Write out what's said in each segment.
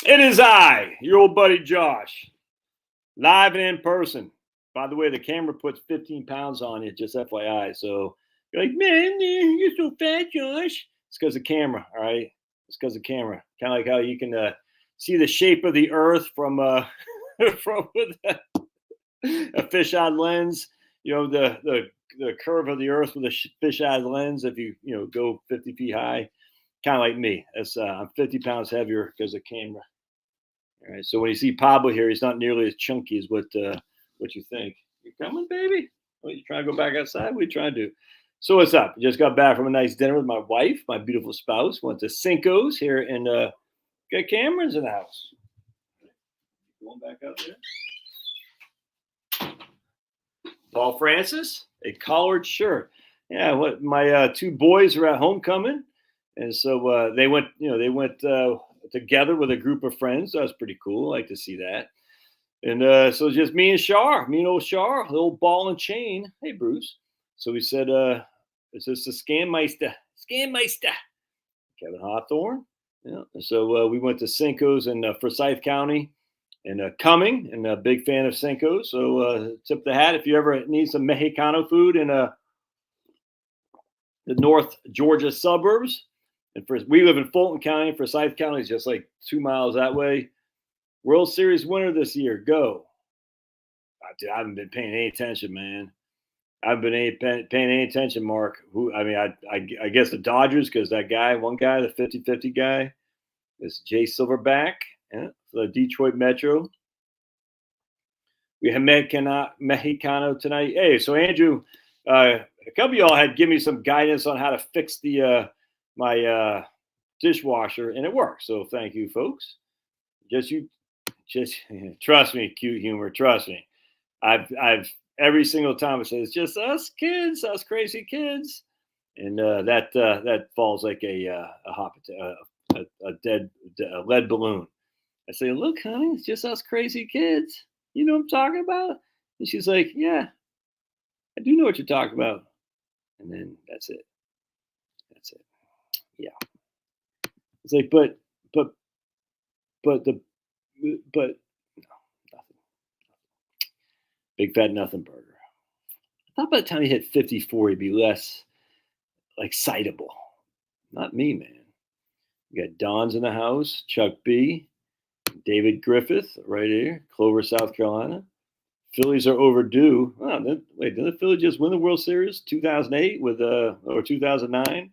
It is I, your old buddy Josh, live and in person. By the way, the camera puts 15 pounds on you, just FYI. So you're like, man, you're so fat, Josh. It's because of camera, all right? It's because of camera. Kind of like how you can see the shape of the Earth from from with a fisheye lens. You know the curve of the Earth with a fisheye lens. If you go 50 feet high, kind of like me. I'm 50 pounds heavier because of camera. All right. So when you see Pablo here, he's not nearly as chunky as what you think. You coming, baby? What, you trying to go back outside? What are you trying to do? So what's up? Just got back from a nice dinner with my wife, my beautiful spouse. Went to Cinco's here and got Cameron's in the house. Going back out there. Paul Francis, a collared shirt. Yeah, what my two boys are at homecoming, and so they went. They went together with a group of friends. That was pretty cool. I like to see that. And so it's just me and Shar, me and old Shar, the old ball and chain. Hey, Bruce. So we said, it's just a Scanmeister, Kevin Hawthorne. Yeah. And so we went to Cinco's in Forsyth County and Cumming, and a big fan of Cinco's. So tip the hat if you ever need some Mexicano food in the North Georgia suburbs. And we live in Fulton County. Forsyth County is just like 2 miles that way. World Series winner this year. Go. Dude, I haven't been paying any attention, man. I haven't been paying any attention, Mark. I guess the Dodgers, because that guy, one guy, the 50-50 guy, is Jay Silverback, for the Detroit Metro. We have Mexicano tonight. Hey, so Andrew, a couple of y'all had given me some guidance on how to fix my dishwasher, and it works. So thank you, folks. Just trust me, cute humor. Trust me. I've every single time I say it's just us kids, us crazy kids, and that falls like a dead lead balloon. I say, look, honey, it's just us crazy kids. You know what I'm talking about? And she's like, yeah, I do know what you're talking about. And then that's it. That's it. Yeah. It's like, but no, nothing. Big fat nothing burger. I thought by the time he hit 54, he'd be less like citable. Not me, man. We got Don's in the house, Chuck B, David Griffith right here, Clover, South Carolina. Phillies are overdue. Oh, wait, didn't the Phillies just win the World Series 2008 or 2009?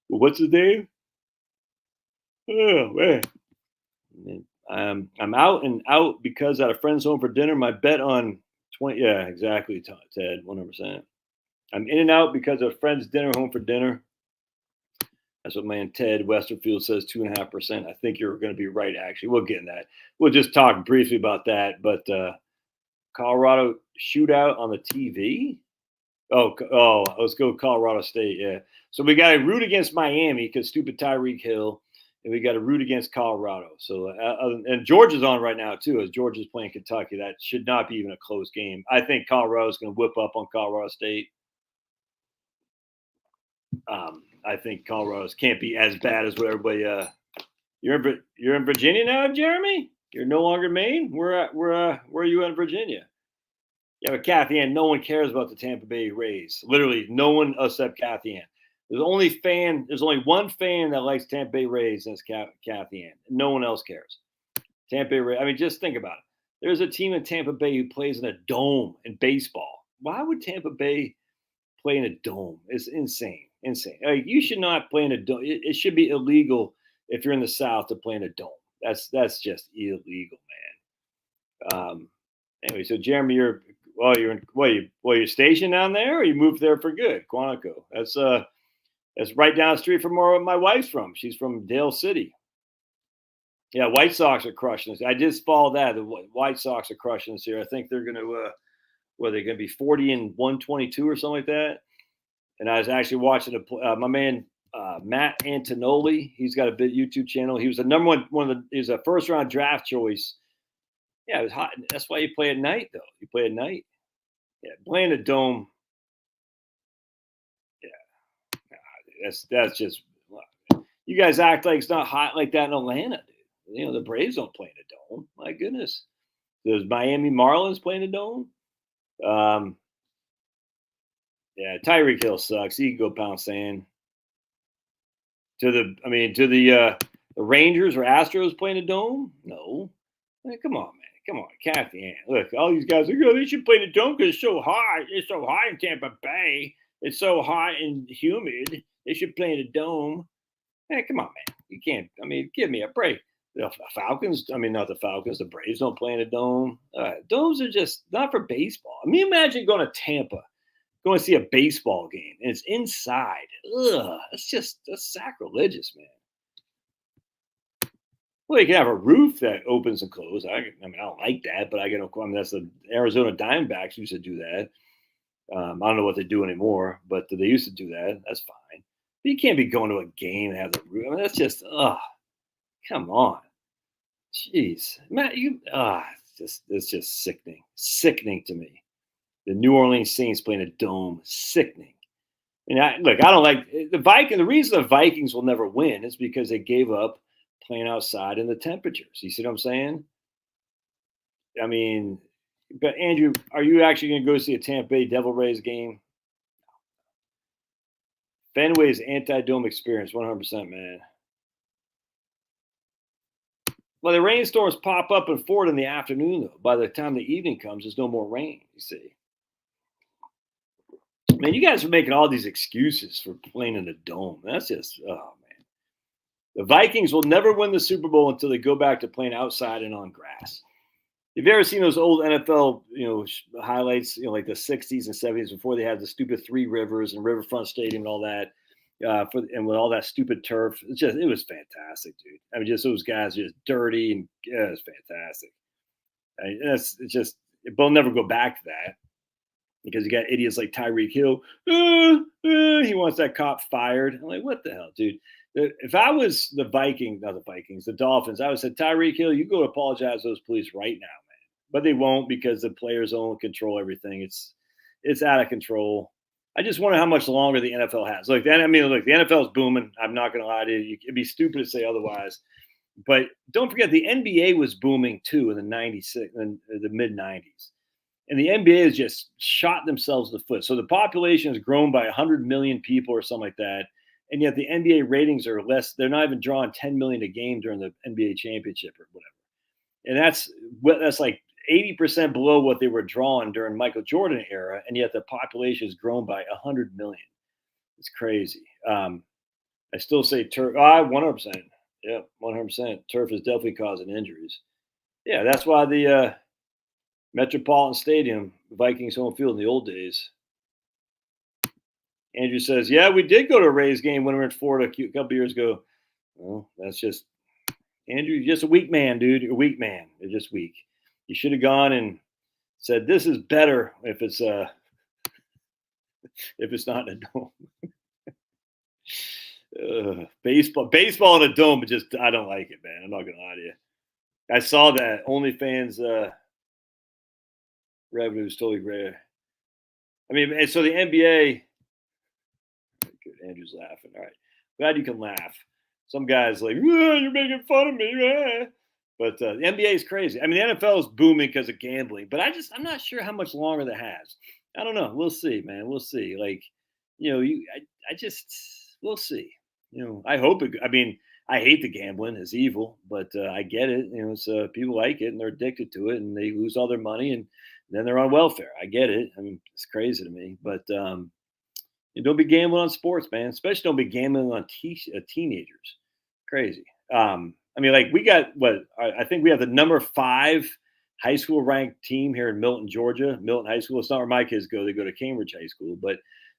Well, what's his name? Oh man. I'm out and out because at a friend's home for dinner. My bet on 20. Yeah, exactly, Ted. 100%. I'm in and out because of a friend's dinner home for dinner. That's what man Ted Westerfield says, 2.5%. I think you're going to be right, actually. We'll get in that. We'll just talk briefly about that. But Colorado shootout on the TV? Oh, let's go Colorado State, yeah. So we got to root against Miami because stupid Tyreek Hill, and we got to root against Colorado. So and Georgia's on right now, too, as Georgia's playing Kentucky. That should not be even a close game. I think Colorado's going to whip up on Colorado State. I think Colorado's can't be as bad as what everybody. You're in Virginia now, Jeremy. You're no longer Maine. Where are you in Virginia? Yeah, but Kathy Ann, no one cares about the Tampa Bay Rays. Literally, no one except Kathy Ann. There's only one fan that likes Tampa Bay Rays, and it's Kathy Ann. No one else cares. Tampa Bay Rays. I mean, just think about it. There's a team in Tampa Bay who plays in a dome in baseball. Why would Tampa Bay play in a dome? It's insane. Like, you should not play in a dome. It should be illegal if you're in the South to play in a dome. That's just illegal, man. Anyway, so Jeremy, you're stationed down there, or you moved there for good? Quantico. That's right down the street from where my wife's from. She's from Dale City. Yeah, White Sox are crushing us. I just followed that. The White Sox are crushing us here. I think they're going to, they're going to be 40 and 122 or something like that. And I was actually watching my man Matt Antonoli. He's got a big YouTube channel. He was the number one. He was a first round draft choice. Yeah, it was hot. That's why you play at night, though. You play at night. Yeah, playing a dome. Yeah, that's just. You guys act like it's not hot like that in Atlanta, dude. The Braves don't play in a dome. My goodness. Those Miami Marlins play in a dome. Yeah, Tyreek Hill sucks. He can go pound sand. To the Rangers or Astros playing a dome? No. Come on, man. Come on, Kathy Ann. Look, all these guys are they should play in a dome because it's so hot. It's so hot in Tampa Bay. It's so hot and humid. They should play in a dome. Hey, come on, man. You can't. Give me a break. The Falcons. Not the Falcons. The Braves don't play in a dome. Domes are just not for baseball. Imagine going to Tampa, going to see a baseball game, and it's inside. Ugh, that's sacrilegious, man. Well, you can have a roof that opens and closes. I don't like that, but that's the Arizona Diamondbacks used to do that. I don't know what they do anymore, but they used to do that. That's fine. But you can't be going to a game and have the roof. That's just, come on. Jeez. Matt, it's just sickening. Sickening to me. The New Orleans Saints playing a dome. Sickening. And I don't like the Vikings. The reason the Vikings will never win is because they gave up playing outside in the temperatures. You see what I'm saying? But Andrew, are you actually going to go see a Tampa Bay Devil Rays game? Fenway's anti-dome experience, 100%, man. Well, the rainstorms pop up in Ford in the afternoon, though. By the time the evening comes, there's no more rain, you see. Man, you guys are making all these excuses for playing in a dome. That's just, oh, man. The Vikings will never win the Super Bowl until they go back to playing outside and on grass. Have you ever seen those old NFL, highlights, like the 60s and 70s before they had the stupid Three Rivers and Riverfront Stadium and all that, and with all that stupid turf? It was fantastic, dude. Just those guys are just dirty, and it was fantastic. They'll never go back to that because you got idiots like Tyreek Hill. He wants that cop fired. I'm like, what the hell, dude? If I was the Dolphins, I would say, Tyreek Hill, you go apologize to those police right now, man. But they won't because the players don't control everything. It's out of control. I just wonder how much longer the NFL has. Look, the NFL is booming. I'm not going to lie to you. It'd be stupid to say otherwise. But don't forget, the NBA was booming too in the mid 90s. And the NBA has just shot themselves in the foot. So the population has grown by 100 million people or something like that. And yet the NBA ratings are less. They're not even drawing 10 million a game during the NBA championship or whatever. And that's like 80% below what they were drawing during Michael Jordan era. And yet the population has grown by 100 million. It's crazy. I still say turf. 100%. Yeah, 100%. Turf is definitely causing injuries. Yeah, that's why the Metropolitan Stadium, Vikings home field in the old days. Andrew says, yeah, we did go to a Rays game when we were in Florida a couple years ago. Well, that's just, Andrew, you're just a weak man, dude. You're a weak man. You're just weak. You should have gone and said, this is better if it's not in a dome. Baseball in a dome, I don't like it, man. I'm not gonna lie to you. I saw that OnlyFans revenue is totally great. So the NBA. Good, Andrew's laughing. All right, glad you can laugh. Some guys like, you're making fun of me, but the NBA is crazy. The NFL is booming because of gambling, but I'm not sure how much longer that has. I don't know. We'll see, man. We'll see. We'll see. I hope it. I hate the gambling; it's evil, but I get it. It's people like it and they're addicted to it, and they lose all their money, and then they're on welfare. I get it. It's crazy to me, but don't be gambling on sports, man. Especially don't be gambling on teenagers. Crazy. We got I think we have the number 5 high school ranked team here in Milton, Georgia. Milton High School. It's not where my kids go. They go to Cambridge High School, but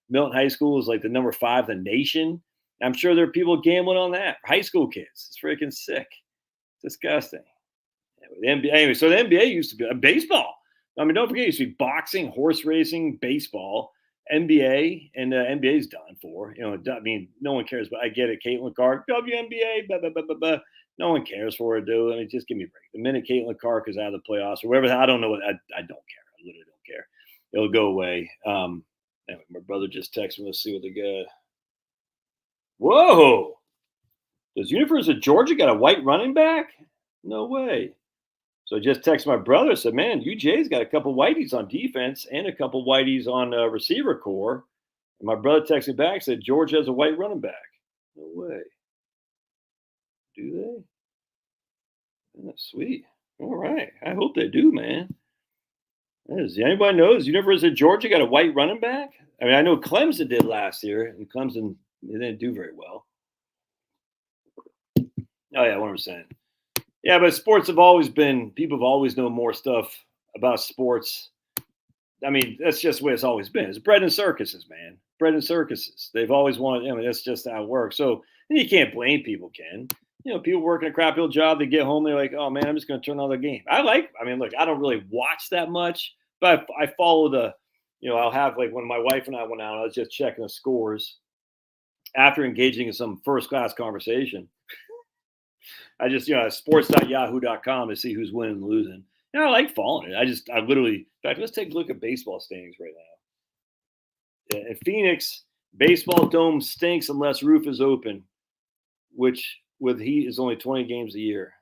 Milton High School is like the number 5 in the nation. I'm sure there are people gambling on that. High school kids. It's freaking sick. Disgusting. The NBA, anyway, so the NBA used to be baseball. Don't forget, it used to be boxing, horse racing, baseball, NBA, and NBA's done for. No one cares, but I get it. Caitlin Clark, WNBA, blah, blah, blah, blah, blah. No one cares for it, dude. Just give me a break. The minute Caitlin Clark is out of the playoffs or whatever, I don't know. I don't care. I literally don't care. It'll go away. Anyway, my brother just texted me. Let's see what they got. Whoa. Does University of Georgia got a white running back? No way. So I just texted my brother. Said, "Man, UJ's got a couple whiteys on defense and a couple whiteys on receiver core." And my brother texted back, said, "Georgia has a white running back." No way. Do they? That's sweet. All right. I hope they do, man. Does anybody knows? University of Georgia got a white running back? I mean, I know Clemson did last year, and Clemson they didn't do very well. Oh yeah, 100%. Yeah, but sports have always been people have always known more stuff about sports. I mean, that's just the way it's always been. It's bread and circuses, man. Bread and circuses. They've always wanted. I mean, that's just how it works. So you can't blame people, Ken. People working a crappy old job, they get home, they're like, "Oh man, I'm just going to turn on the game." I mean, look, I don't really watch that much, but I follow the. I'll have like when my wife and I went out, I was just checking the scores after engaging in some first class conversation. I just, sports.yahoo.com to see who's winning and losing. I like following it. I literally, in fact, let's take a look at baseball standings right now. In Phoenix, baseball dome stinks unless roof is open, which with heat is only 20 games a year.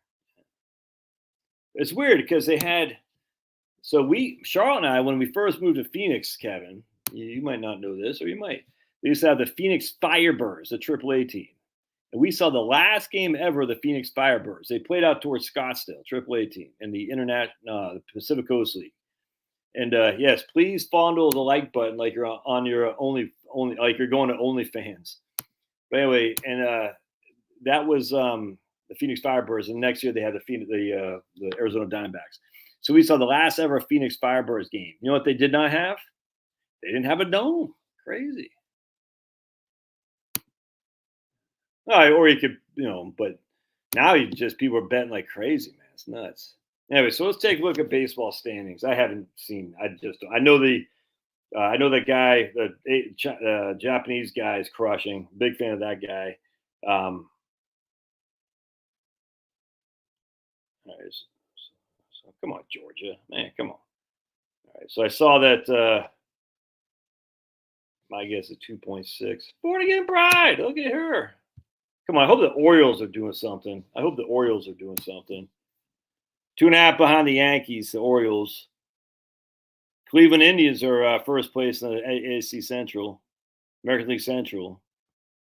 It's weird because they had, Charlotte and I, when we first moved to Phoenix, Kevin, you might not know this, or you might. They used to have the Phoenix Firebirds, the AAA team. And we saw the last game ever of the Phoenix Firebirds. They played out towards Scottsdale, AAA team, in the the Pacific Coast League. And yes, please fondle the like button like you're on your only like you're going to OnlyFans. But anyway, and that was the Phoenix Firebirds, and next year they had the Arizona Diamondbacks. So we saw the last ever Phoenix Firebirds game. You know what they did not have? They didn't have a dome. Crazy. Or you could, but now people are betting like crazy, man. It's nuts. Anyway, so let's take a look at baseball standings. I haven't seen. I know I know that guy, the Japanese guy is crushing. Big fan of that guy. All right, so come on, Georgia, man, come on. All right, so I saw that. My guess is 2.6. Born again bride. Look at her. Come on, I hope the Orioles are doing something. 2.5 behind the Yankees, the Orioles. Cleveland Indians are first place in the AAC Central, American League Central.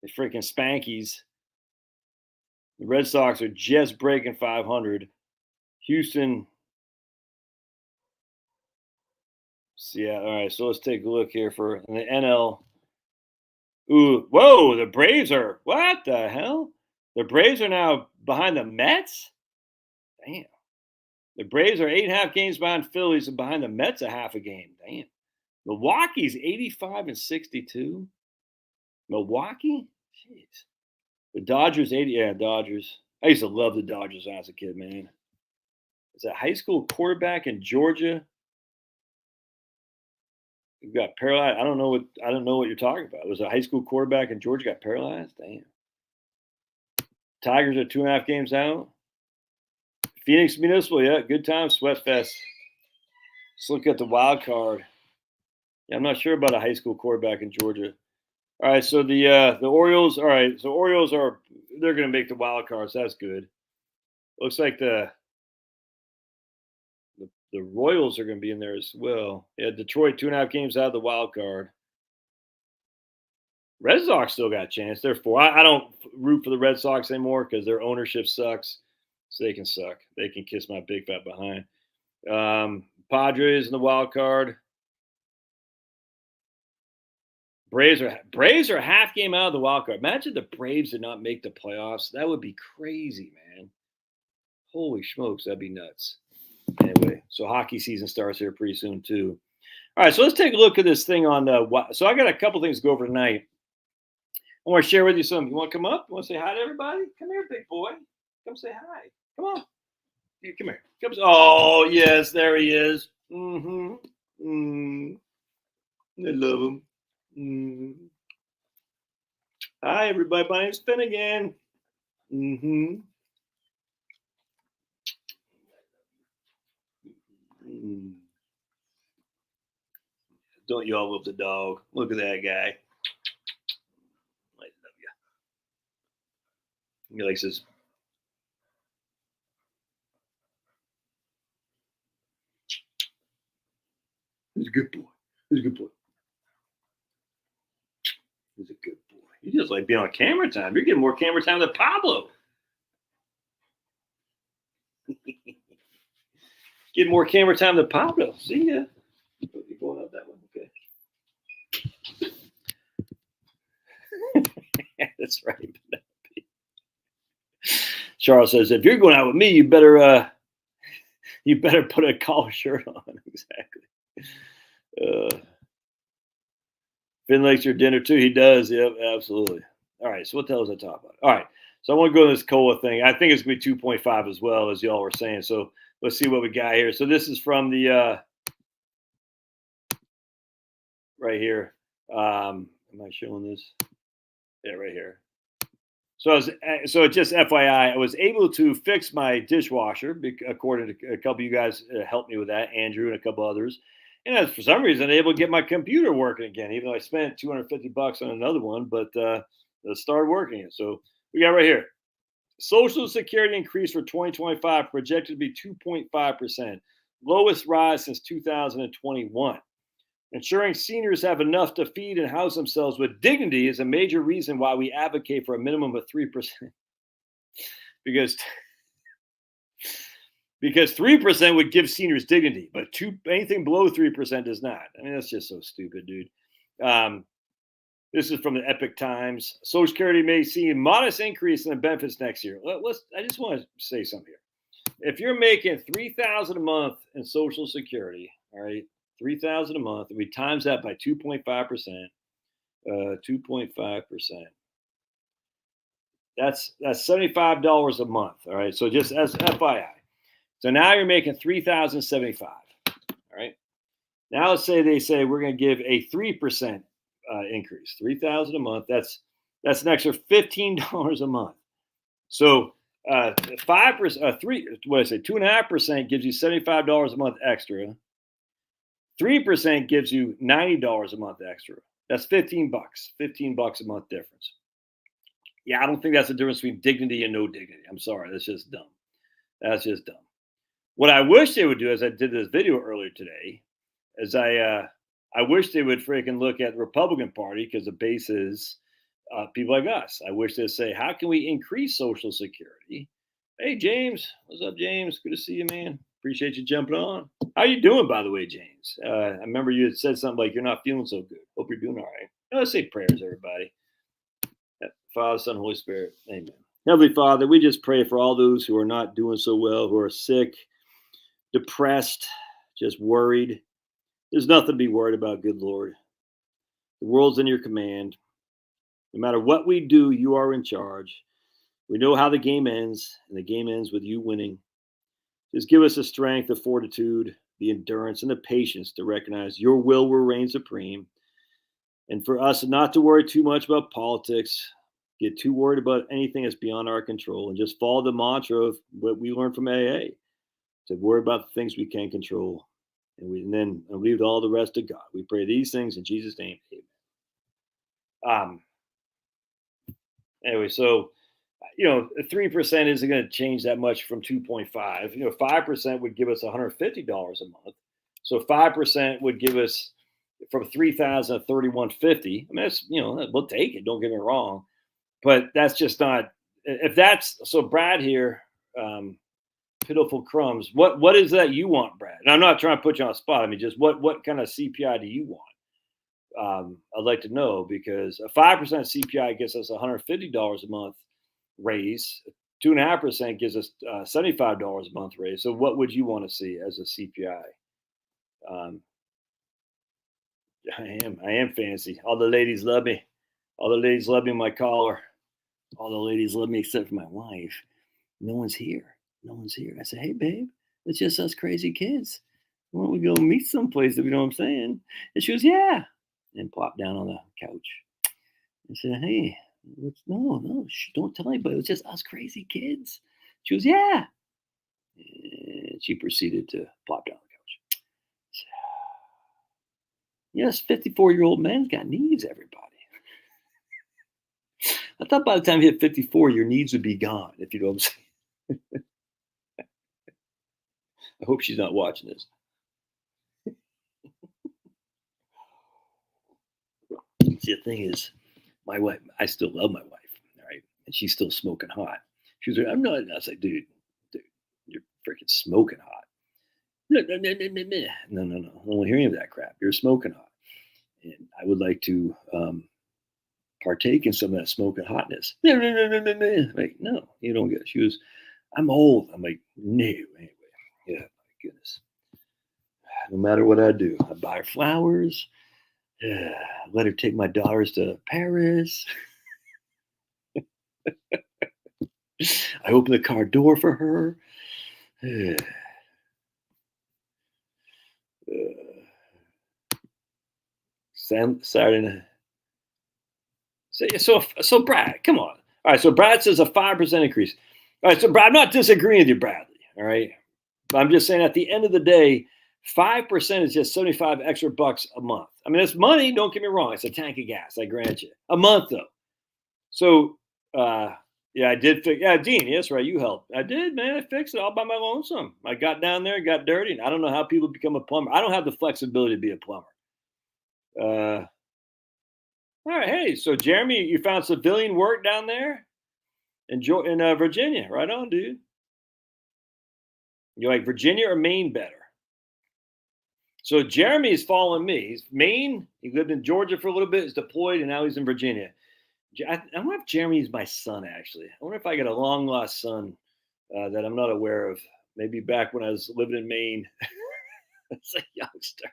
The freaking Spankies. The Red Sox are just breaking 500. Houston. Yeah, all right. So let's take a look here for the NL. Ooh, whoa! The Braves are what the hell? The Braves are now behind the Mets. Damn. The Braves are 8.5 games behind Phillies and behind the Mets a half a game. Damn. Milwaukee's 85 and 62. Milwaukee? Jeez. The Dodgers 80. Yeah, Dodgers. I used to love the Dodgers when I was a kid, man. Is a high school quarterback in Georgia who got paralyzed? I don't know what you're talking about. It was a high school quarterback in Georgia got paralyzed? Damn. Tigers are 2.5 games out. Phoenix Municipal, yeah, good time, sweat fest. Let's look at the wild card. Yeah, I'm not sure about a high school quarterback in Georgia. All right, so the Orioles. All right, so Orioles they're going to make the wild card. So that's good. Looks like the Royals are going to be in there as well. Yeah, Detroit 2.5 games out of the wild card. Red Sox still got a chance. They're 4. I don't root for the Red Sox anymore because their ownership sucks. So they can suck. They can kiss my big fat behind. Padres in the wild card. Braves are half game out of the wild card. Imagine the Braves did not make the playoffs. That would be crazy, man. Holy smokes, that'd be nuts. Anyway, so hockey season starts here pretty soon too. All right, so let's take a look at this thing on. So I got a couple things to go over tonight. I want to share with you something. You want to come up? You want to say hi to everybody? Come here, big boy. Come say hi. Come on. Here, come here. Oh yes, there he is. Mm-hmm. I love him. Hi, everybody. My name's Finnegan. Don't you all love the dog? Look at that guy. I love you. He likes his. He's a good boy. He's a good boy. He's a good boy. You just like being on camera time. You're getting more camera time than Pablo. Getting more camera time than Pablo. See ya. You going up that one? Okay. That's right. Charles says, if you're going out with me, you better put a collar shirt on. Exactly. Finn likes your dinner too. He does. Yep, absolutely. All right. So what the hell is I talking about? All right. So I want to go to this COLA thing. I think it's going to be 2.5 as well, as y'all were saying. So let's see what we got here. So this is from the right here. Am I showing this? Yeah, right here. So just FYI, I was able to fix my dishwasher, according to a couple of you guys helped me with that, Andrew and a couple others. And for some reason, able to get my computer working again, even though I spent $250 on another one, but it started working. So we got right here. Social Security increase for 2025 projected to be 2.5%, lowest rise since 2021. Ensuring seniors have enough to feed and house themselves with dignity is a major reason why we advocate for a minimum of 3%. because 3% would give seniors dignity, but anything below 3% does not. I mean, that's just so stupid, dude. This is from the Epic Times. Social Security may see a modest increase in the benefits next year. I just want to say something here. If you're making $3,000 a month in Social Security, all right, $3,000 a month, and we times that by 2.5%, 2.5%. That's $75 a month. All right. So just as FYI. So now you're making $3,075. All right. Now let's say they say we're going to give a 3% increase, $3,000 a month. That's an extra $15 a month. So 5%, 2.5% gives you $75 a month extra. 3% gives you $90 a month extra. That's $15 a month difference. Yeah, I don't think that's the difference between dignity and no dignity. I'm sorry, that's just dumb. That's just dumb. What I wish they would do, as I did this video earlier today, is I wish they would freaking look at the Republican Party, because the base is people like us. I wish they'd say, how can we increase Social Security? Hey, James. What's up, James? Good to see you, man. Appreciate you jumping on. How you doing, by the way, James? I remember you had said something like you're not feeling so good. Hope you're doing all right. Let's say prayers, everybody. Father, Son, Holy Spirit. Amen. Heavenly Father, we just pray for all those who are not doing so well, who are sick, depressed, just worried. There's nothing to be worried about, good Lord. The world's in your command. No matter what we do, you are in charge. We know how the game ends, and the game ends with you winning. Just give us the strength, the fortitude, the endurance, and the patience to recognize your will reign supreme. And for us not to worry too much about politics, get too worried about anything that's beyond our control, and just follow the mantra of what we learned from AA, to worry about the things we can control. And then leave all the rest to God. We pray these things in Jesus' name. Amen. Anyway, so 3% isn't going to change that much from 2.5. 5% would give us $150 a month. So 5% would give us from 3,000 to 3,150. I mean, that's we'll take it. Don't get me wrong, but that's just not. If that's so, Brad here. Pitiful crumbs. What is that you want, Brad? And I'm not trying to put you on the spot. I mean, just what kind of CPI do you want? I'd like to know, because a 5% CPI gets us $150 a month raise. 2.5% gives us $75 a month raise. So what would you want to see as a CPI? I am fancy. All the ladies love me. All the ladies love me in my collar. All the ladies love me except for my wife. No one's here. No one's here. I said, hey, babe, it's just us crazy kids. Why don't we go meet someplace, if you know what I'm saying? And she goes, yeah. And plopped down on the couch. I said, hey, no, don't tell anybody. It was just us crazy kids. She goes, yeah. And she proceeded to plop down on the couch. Yes, 54-year-old man's got needs, everybody. I thought by the time you hit 54, your needs would be gone, if you know what I'm saying. I hope she's not watching this. See, the thing is, my wife, I still love my wife, all right? And she's still smoking hot. She was like, I'm not. I was like, dude, you're freaking smoking hot. No, no, no, no, no, no, no, no, no. I don't want to hear any of that crap. You're smoking hot. And I would like to partake in some of that smoking hotness. No, no, no, no, no, no. Like, no, you don't get it. She was, I'm old. I'm like, no, anyway. Yeah, my goodness. No matter what I do, I buy her flowers. Let her take my daughters to Paris. I open the car door for her. Saturday night. So Brad, come on. All right, so Brad says a 5% increase. All right, so Brad, I'm not disagreeing with you, Bradley. All right, but I'm just saying at the end of the day, 5% is just 75 extra bucks a month. I mean, it's money. Don't get me wrong. It's a tank of gas. I grant you. A month though. So yeah, I did fix. Yeah, Dean, yes, right. You helped. I did, man. I fixed it all by my lonesome. I got down there, got dirty, and I don't know how people become a plumber. I don't have the flexibility to be a plumber. All right, hey, so Jeremy, you found civilian work down there in Virginia. Right on, dude. You like Virginia or Maine better? So Jeremy's following me. He's Maine. He lived in Georgia for a little bit. He's deployed, and now he's in Virginia. I wonder if Jeremy's my son, actually. I wonder if I got a long lost son that I'm not aware of. Maybe back when I was living in Maine as a youngster.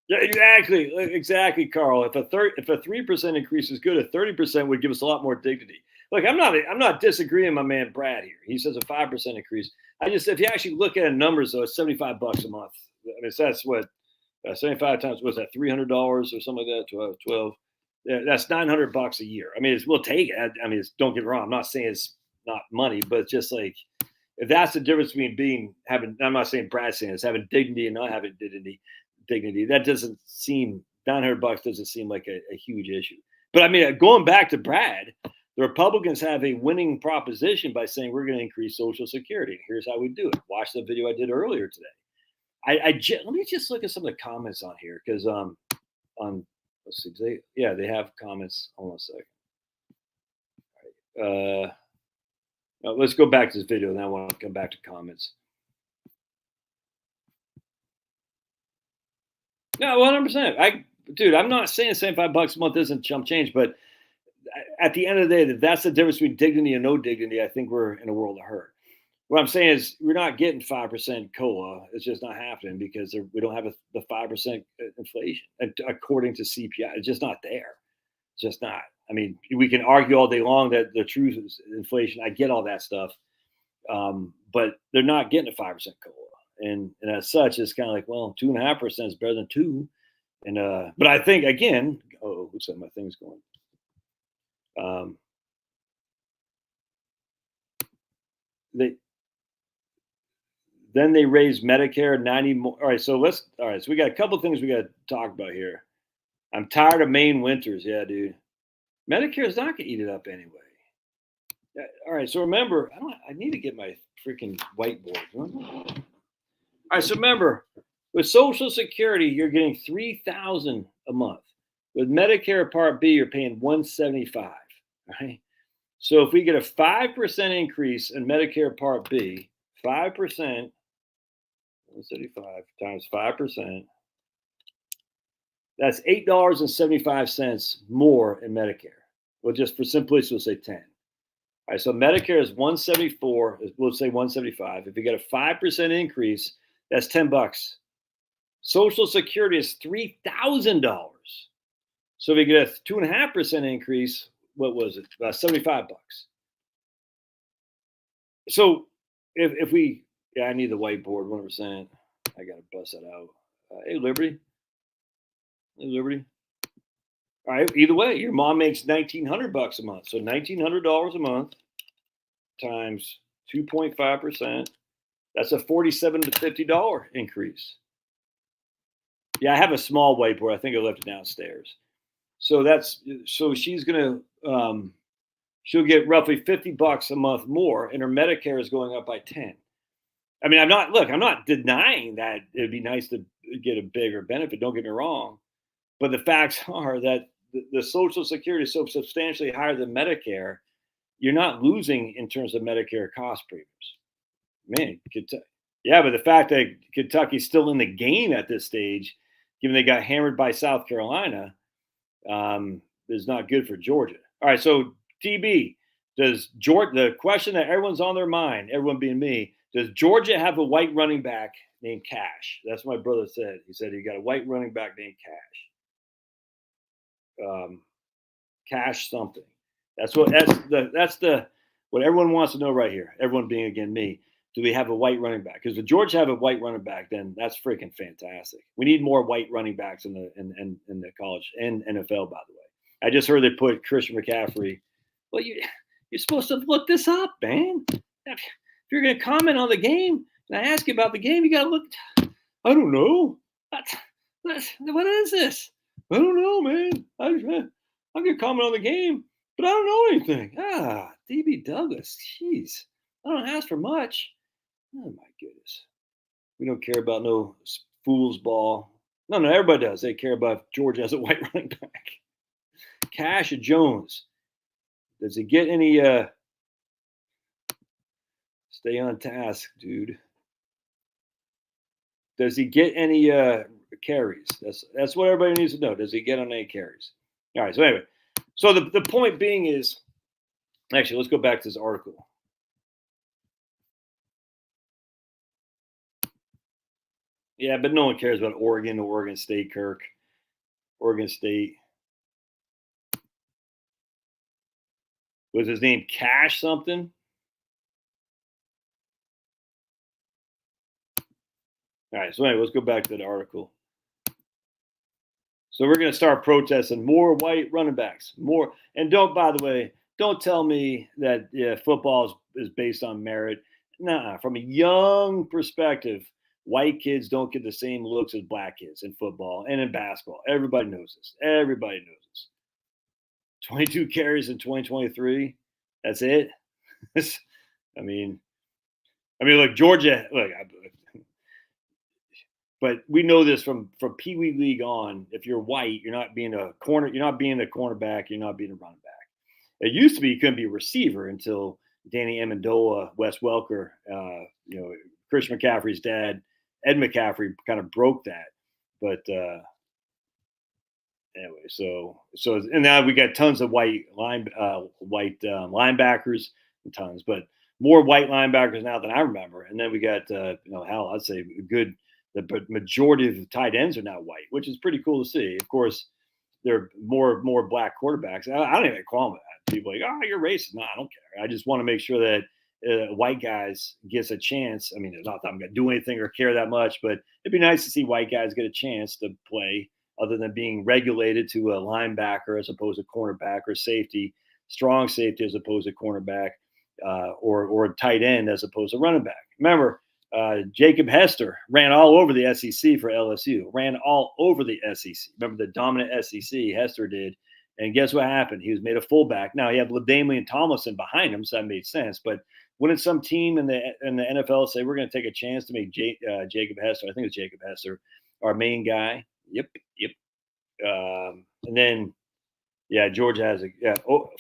Yeah, exactly, Carl. If a 3% increase is good, a 30% would give us a lot more dignity. Look, I'm not disagreeing with my man Brad here. He says a 5% increase. I just, if you actually look at the numbers though, it's $75 a month. I mean, so that's what 75 times, what's that, $300 or something like that? 12. Yeah, that's $900 a year. I mean, we'll take it. I mean, don't get me wrong. I'm not saying it's not money, but it's just like, if that's the difference between having, I'm not saying Brad's saying it's having dignity and not having dignity. That doesn't seem, $900 doesn't seem like a huge issue. But I mean, going back to Brad, the Republicans have a winning proposition by saying we're going to increase Social Security. Here's how we do it. Watch the video I did earlier today. Let me just look at some of the comments on here because on let's see, they have comments. Hold on a second. All right. Let's go back to this video, and then I want to come back to comments. No, 100%. Dude, I'm not saying $75 a month isn't chump change, but at the end of the day, that's the difference between dignity and no dignity. I think we're in a world of hurt. What I'm saying is we're not getting 5% COLA. It's just not happening because we don't have the 5% inflation according to CPI. It's just not there. It's just not. I mean, we can argue all day long that the truth is inflation. I get all that stuff, but they're not getting a 5% COLA. And as such, it's kind of like, well, 2.5% is better than 2. And but I think again, looks like my thing's going. Then they raised Medicare 90 more. All right, so we got a couple of things we got to talk about here. I'm tired of Maine winters. Yeah, dude. Medicare is not going to eat it up anyway. All right, so remember, I need to get my freaking whiteboard. All right, so remember, with Social Security, you're getting $3,000 a month. With Medicare Part B, you're paying $175. Right. So if we get a 5% increase in Medicare Part B, 5%, 175 times 5%, that's $8.75 more in Medicare. Well, just for simplicity, we'll say 10. All right, so Medicare is 174. We'll say 175. If you get a 5% increase, that's $10. Social Security is $3,000. So if you get a 2.5% increase, what was it? About $75. So if we, I need the whiteboard 100%. I gotta bust that out. Hey, Liberty. All right. Either way, your mom makes $1,900 a month. So $1,900 a month times 2.5%. That's a $47 to $50 increase. Yeah, I have a small whiteboard. I think I left it downstairs. So she's gonna she'll get roughly $50 a month more, and her Medicare is going up by 10. I mean, I'm not denying that it'd be nice to get a bigger benefit. Don't get me wrong, But the facts are that the Social Security is so substantially higher than Medicare, you're not losing in terms of Medicare cost premiums. Man, yeah, but the fact that Kentucky's still in the game at this stage, given they got hammered by South Carolina, is not good for Georgia. All right, so TB, does Georgia? The question that everyone's on their mind, everyone being me, does Georgia have a white running back named Cash? That's what my brother said. He said he got a white running back named Cash. Cash something. That's what what everyone wants to know right here. Everyone being again me. Do we have a white running back? Because if Georgia have a white running back, then that's freaking fantastic. We need more white running backs in the college and NFL. By the way, I just heard they put Christian McCaffrey. Well, you're supposed to look this up, man. If you're going to comment on the game and I ask you about the game, you got to look. I don't know. What is this? I don't know, man. I'm going to comment on the game, but I don't know anything. DB Douglas. Jeez. I don't ask for much. Oh, my goodness. We don't care about no fool's ball. No, everybody does. They care about if Georgia has a white running back. Cash Jones. Does he get any stay on task, dude? Does he get any carries? That's what everybody needs to know. Does he get on any carries? All right, so anyway. So the point being is, actually, let's go back to this article. Yeah, but no one cares about Oregon or Oregon State, Kirk. Oregon State. Was his name Cash something? All right, so anyway, let's go back to the article. So we're going to start protesting more white running backs. More. And by the way, don't tell me that football is based on merit. Nah, from a young perspective, white kids don't get the same looks as black kids in football and in basketball. Everybody knows this. 22 carries in 2023. That's it. I mean, look, Georgia. But we know this from Pee Wee League on. If you're white, you're not being a corner. You're not being a cornerback. You're not being a running back. It used to be you couldn't be a receiver until Danny Amendola, Wes Welker, Christian McCaffrey's dad, Ed McCaffrey, kind of broke that. But anyway, so and now we got tons of white linebackers, and tons, but more white linebackers now than I remember. And then we got I'd say the majority of the tight ends are now white, which is pretty cool to see. Of course, there are more black quarterbacks. I don't even call them that. People are like, oh, you're racist. No, I don't care. I just want to make sure that white guys gets a chance. I mean, it's not that I'm going to do anything or care that much, but it'd be nice to see white guys get a chance to play other than being regulated to a linebacker as opposed to cornerback or safety, strong safety as opposed to cornerback or a tight end as opposed to running back. Remember, Jacob Hester ran all over the SEC for LSU, ran all over the SEC. Remember the dominant SEC Hester did. And guess what happened? He was made a fullback. Now he had LaDainian Tomlinson behind him, so that made sense. But wouldn't some team in the NFL say we're going to take a chance to make Jacob Hester? I think it's Jacob Hester, our main guy. Yep. And then, Georgia has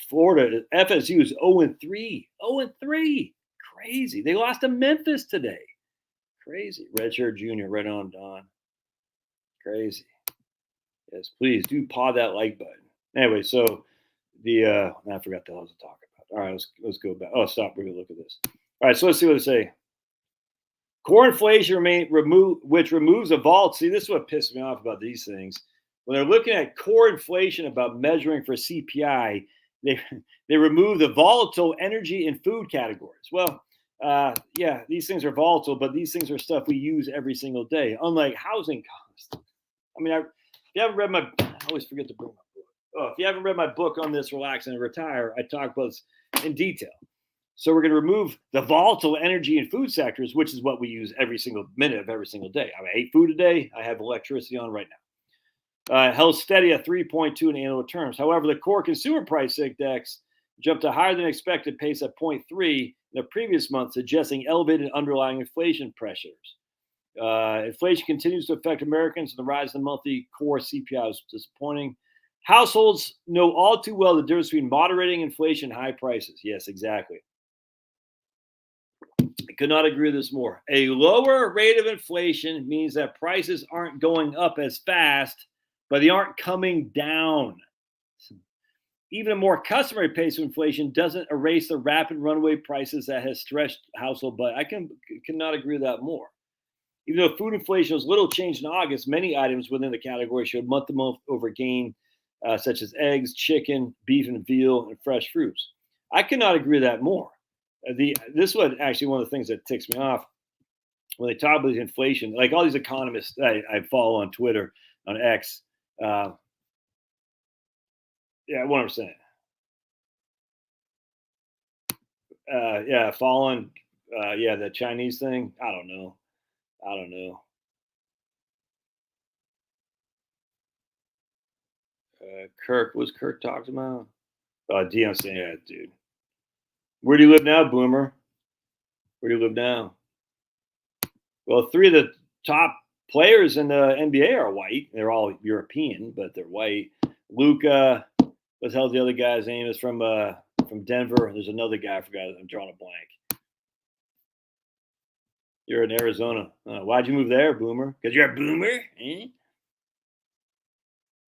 Florida. FSU is 0-3. 0-3. Crazy. They lost to Memphis today. Crazy. Redshirt Junior, right on, Don. Crazy. Yes, please do paw that like button. Anyway, so I forgot the hell I was talking about. All right, let's go back. Oh, stop. We're gonna look at this. All right, so let's see what they say. Core inflation which removes a vault. See, this is what pissed me off about these things. When they're looking at core inflation about measuring for CPI, they remove the volatile energy and food categories. Well, these things are volatile, but these things are stuff we use every single day, unlike housing costs. I mean, if you haven't read I always forget to bring my book. If you haven't read my book on this, Relax and Retire, I talk about this in detail. So we're going to remove the volatile energy and food sectors, which is what we use every single minute of every single day. I ate food today. I have electricity on right now. Held steady at 3.2 in annual terms. However, the core consumer price index jumped a higher than expected pace at 0.3 in the previous month, suggesting elevated underlying inflation pressures. Inflation continues to affect Americans, and the rise in the monthly core CPI is disappointing. Households know all too well the difference between moderating inflation and high prices. Yes, exactly. I could not agree with this more. A lower rate of inflation means that prices aren't going up as fast, but they aren't coming down. Even a more customary pace of inflation doesn't erase the rapid runaway prices that has stretched household budget. I cannot agree with that more. Even though food inflation was little changed in August, many items within the category showed month-to-month over gain, such as eggs, chicken, beef and veal, and fresh fruits. I cannot agree with that more. This was actually one of the things that ticks me off when they talk about inflation. Like all these economists I follow on Twitter, on X. Yeah, 100%. Yeah, following. Yeah, the Chinese thing. I don't know. Kirk was Kirk talked about. Deion saying, yeah, dude. Where do you live now, Boomer? Where do you live now? Well, three of the top players in the NBA are white. They're all European, but they're white. Luka, what the hell's the other guy's name? Is from Denver. There's another guy. I forgot. I'm drawing a blank. You're in Arizona. Why'd you move there, Boomer? Because you're a boomer? Eh?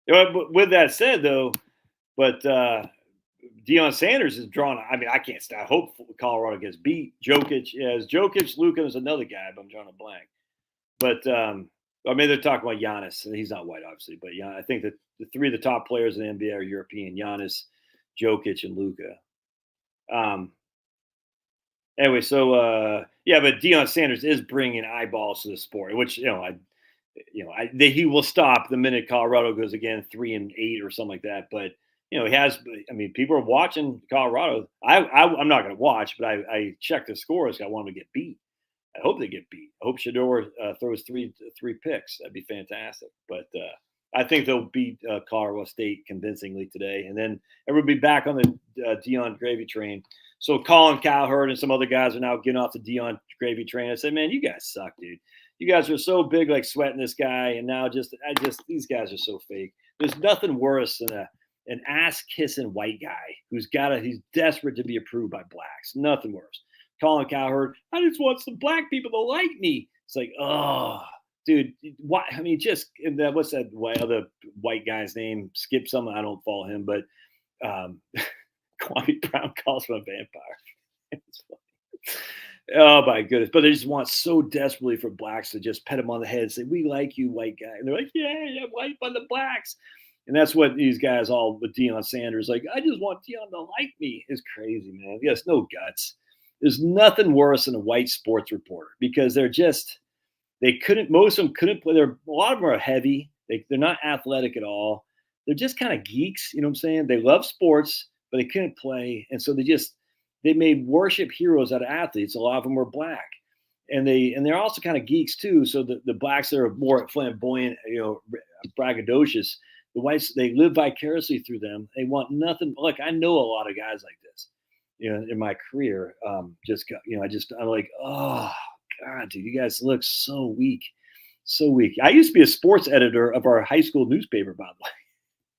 You know, with that said, though, but Deion Sanders is drawn. I mean, I can't stop. I hope Colorado gets beat. Jokic, yes. Jokic, Luka is another guy, but I'm drawing a blank. But I mean, they're talking about Giannis. He's not white, obviously, but yeah, I think that the three of the top players in the NBA are European: Giannis, Jokic, and Luka. Anyway, so yeah, but Deion Sanders is bringing eyeballs to the sport, which he will stop the minute Colorado goes again 3-8 or something like that. But he has. I mean, people are watching Colorado. I'm not going to watch, but I check the scores. I want them to get beat. I hope they get beat. I hope Shedeur throws three picks. That'd be fantastic. But I think they'll beat Colorado State convincingly today, and then everybody be back on the Deion gravy train. So Colin Cowherd and some other guys are now getting off the Deion gravy train. I said, man, you guys suck, dude. You guys are so big, like sweating this guy, and now these guys are so fake. There's nothing worse than an ass kissing white guy he's desperate to be approved by blacks. Nothing worse. Colin Cowherd, I just want some black people to like me. It's like, oh, dude, what? I mean, what's that other white guy's name? Skip some. I don't follow him, but Kwame Brown calls him a vampire. Oh my goodness! But they just want so desperately for blacks to just pet him on the head and say, "We like you, white guy," and they're like, "Yeah, white by the blacks." And that's what these guys all with Deion Sanders like. I just want Deion to like me. It's crazy, man. He has no guts. There's nothing worse than a white sports reporter because most of them couldn't play. A lot of them are heavy. They're not athletic at all. They're just kind of geeks. You know what I'm saying? They love sports, but they couldn't play. And so they made worship heroes out of athletes. A lot of them were black. And they're also kind of geeks too. So the blacks are more flamboyant, braggadocious. The whites, they live vicariously through them. They want nothing. Look, I know a lot of guys like this. In my career, I'm like, oh God, dude, you guys look so weak, so weak. I used to be a sports editor of our high school newspaper, by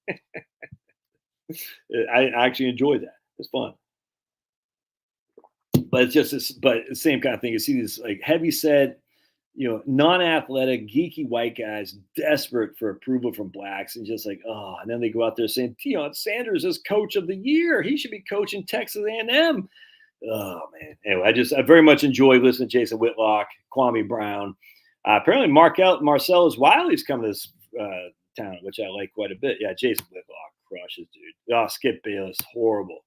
the way. I actually enjoyed that. It's fun, but it's just but the same kind of thing. You see these like heavy set, non-athletic, geeky white guys desperate for approval from blacks, and just like, oh, and then they go out there saying Deion Sanders is coach of the year. He should be coaching Texas A&M. Oh man. Anyway, I very much enjoy listening to Jason Whitlock, Kwame Brown. Apparently, Marcellus Wiley's coming to this town, which I like quite a bit. Yeah, Jason Whitlock crushes, dude. Oh, Skip Bayless, horrible.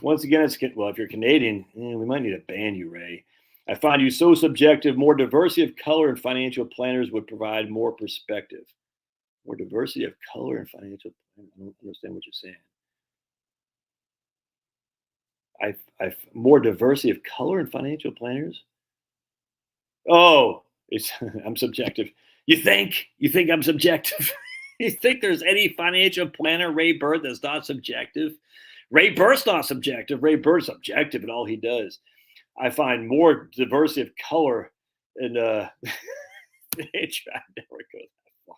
Once again, if you're Canadian, we might need to ban you, Ray. I find you so subjective. More diversity of color and financial planners would provide more perspective. More diversity of color and financial planners. I don't understand what you're saying. I've more diversity of color and financial planners. Oh, I'm subjective. You think I'm subjective? You think there's any financial planner, Ray Bird, that's not subjective? Ray Bird's not subjective. Ray Bird's objective in all he does. I find more diversity of color in nature. I never go that far.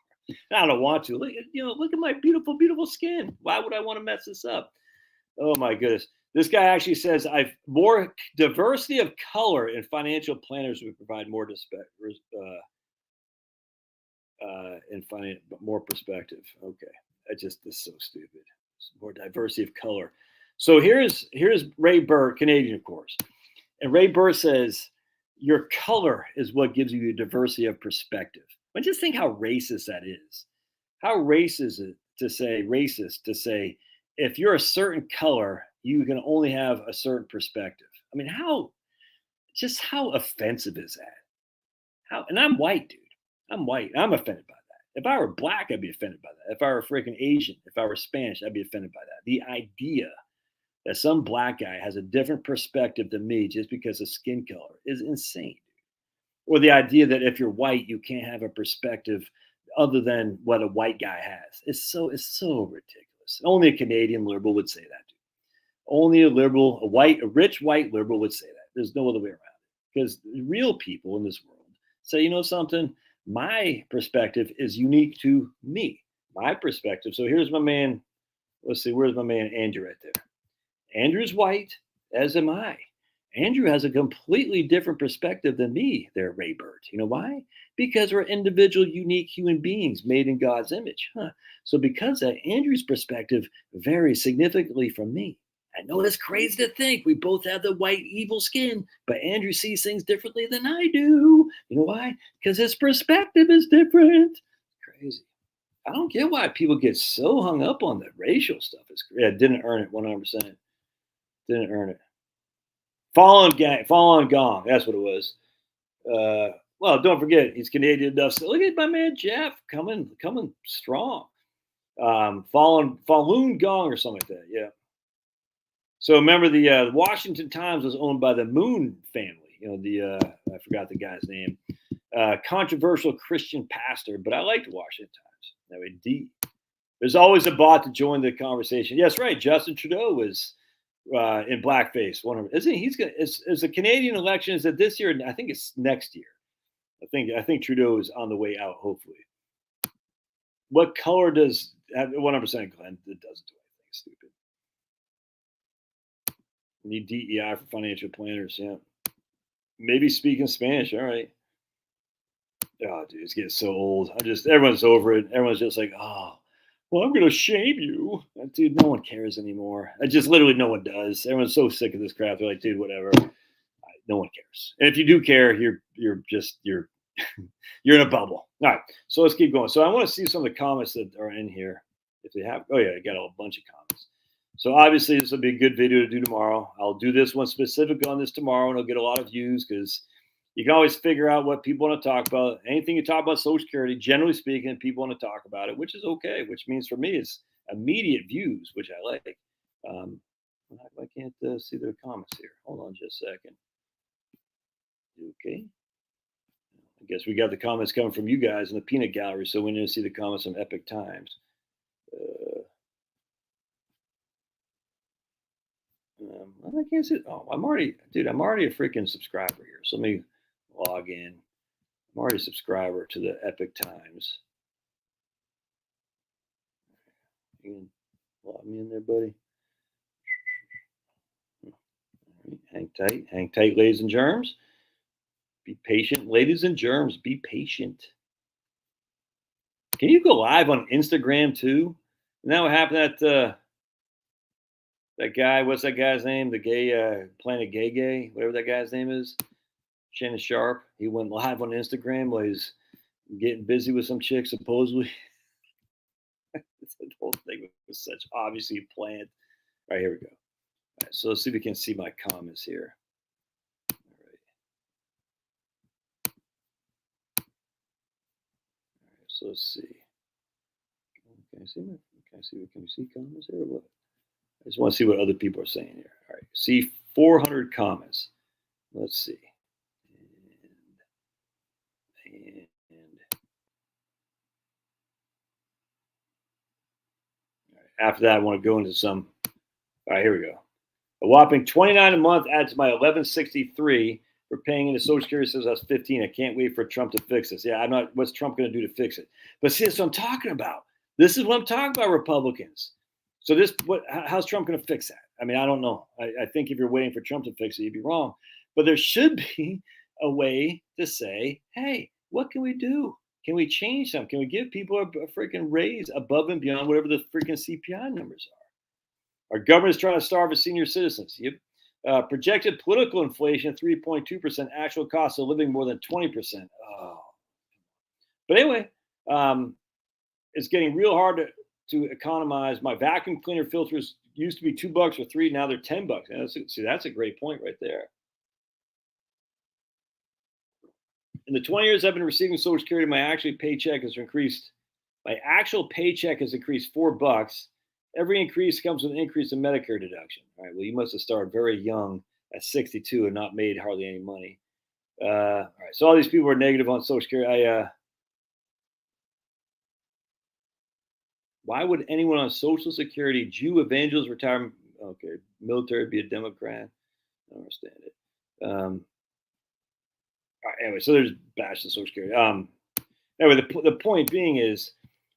I don't want to. Look at my beautiful, beautiful skin. Why would I want to mess this up? Oh my goodness. This guy actually says I've more diversity of color in financial planners would provide more more perspective. Okay, this is so stupid. More diversity of color. So here's Ray Burr, Canadian, of course, and Ray Burr says your color is what gives you a diversity of perspective. But just think how racist that is. How racist to say if you're a certain color, you can only have a certain perspective. I mean, how offensive is that? And I'm white, dude. I'm white. I'm offended by that. If I were black, I'd be offended by that. If I were freaking Asian, if I were Spanish, I'd be offended by that. The idea that some black guy has a different perspective than me just because of skin color is insane. Or the idea that if you're white, you can't have a perspective other than what a white guy has. It's so ridiculous. Only a Canadian liberal would say that, dude. Only a rich white liberal would say that. There's no other way around it. Because real people in this world say, you know something, my perspective is unique to me. My perspective. So here's my man. Let's see, where's my man Andrew right there? Andrew's white, as am I. Andrew has a completely different perspective than me there, Ray Burt. You know why? Because we're individual, unique human beings made in God's image. So because that, Andrew's perspective varies significantly from me. I know that's crazy to think. We both have the white evil skin, but Andrew sees things differently than I do. You know why? Because his perspective is different. Crazy. I don't get why people get so hung up on the racial stuff. Didn't earn it 100%. Didn't earn it. Fallen Gong. That's what it was. Well, don't forget, he's Canadian enough. So look at my man Jeff coming strong. Falun Gong or something like that. Yeah. So remember, the Washington Times was owned by the Moon family. I forgot the guy's name. Controversial Christian pastor, but I liked Washington Times. That way, D. There's always a bot to join the conversation. Yes, right. Justin Trudeau was in blackface. Isn't he? Is the Canadian election? Is it this year? I think it's next year. I think Trudeau is on the way out. Hopefully. What color does 100%, Glenn? It doesn't do anything stupid. Need DEI for financial planners. Yeah. Maybe speaking Spanish. All right. Oh, dude, it's getting so old. Everyone's over it. Everyone's just like, oh, well, I'm going to shame you. Dude, no one cares anymore. Literally no one does. Everyone's so sick of this crap. They're like, dude, whatever. No one cares. And if you do care, you're in a bubble. All right. So let's keep going. So I want to see some of the comments that are in here. If they have, oh yeah, I got a bunch of comments. So obviously this will be a good video to do tomorrow. I'll do this one specific on this tomorrow, and it'll get a lot of views because you can always figure out what people want to talk about. Anything you talk about Social Security, generally speaking, people want to talk about it, which is okay. Which means for me it's immediate views, which I like. I can't see the comments here. Hold on just a second. Okay. I guess we got the comments coming from you guys in the peanut gallery, so we need to see the comments on Epic Times. I can't see it. Oh, I'm already a freaking subscriber here. So let me log in. I'm already a subscriber to the Epic Times. You can log me in there, buddy. Right, hang tight, ladies and germs. Be patient, ladies and germs. Be patient. Can you go live on Instagram too? And that what happened at that guy? What's that guy's name? The gay Planet Gay, whatever that guy's name is. Shannon Sharp. He went live on Instagram while he's getting busy with some chick, supposedly. The whole thing was such obviously planned. All right, here we go. All right, so let's see if we can see my comments here. All right. So let's see. Can we see comments here or what? I just want to see what other people are saying here. All right. See 400 comments. Let's see. And all right. After that, I want to go into some. All right, here we go. A whopping $29 a month adds to my $11.63 for paying into Social Security since I was 15. I can't wait for Trump to fix this. Yeah, I'm not. What's Trump going to do to fix it? But see, that's what I'm talking about. This is what I'm talking about, Republicans. So how's Trump going to fix that? I mean, I don't know. I think if you're waiting for Trump to fix it, you'd be wrong. But there should be a way to say, hey, what can we do? Can we change them? Can we give people a freaking raise above and beyond whatever the freaking CPI numbers are? Our government is trying to starve its senior citizens. Yep. Projected political inflation 3.2%, actual cost of living more than 20%. Oh. But anyway, it's getting real hard to economize. My vacuum cleaner filters used to be $2 or $3, now they're $10. See, that's a great point right there. In the 20 years I've been receiving Social Security, my actual paycheck has increased. My actual paycheck has increased $4. Every increase comes with an increase in Medicare deduction. All right. Well, you must have started very young at 62 and not made hardly any money. All right. So all these people are negative on Social Security. Why would anyone on Social Security, Jew, evangelist, retirement, military, be a Democrat? I don't understand it. All right, anyway, so there's bash to Social Security. Anyway, the point being is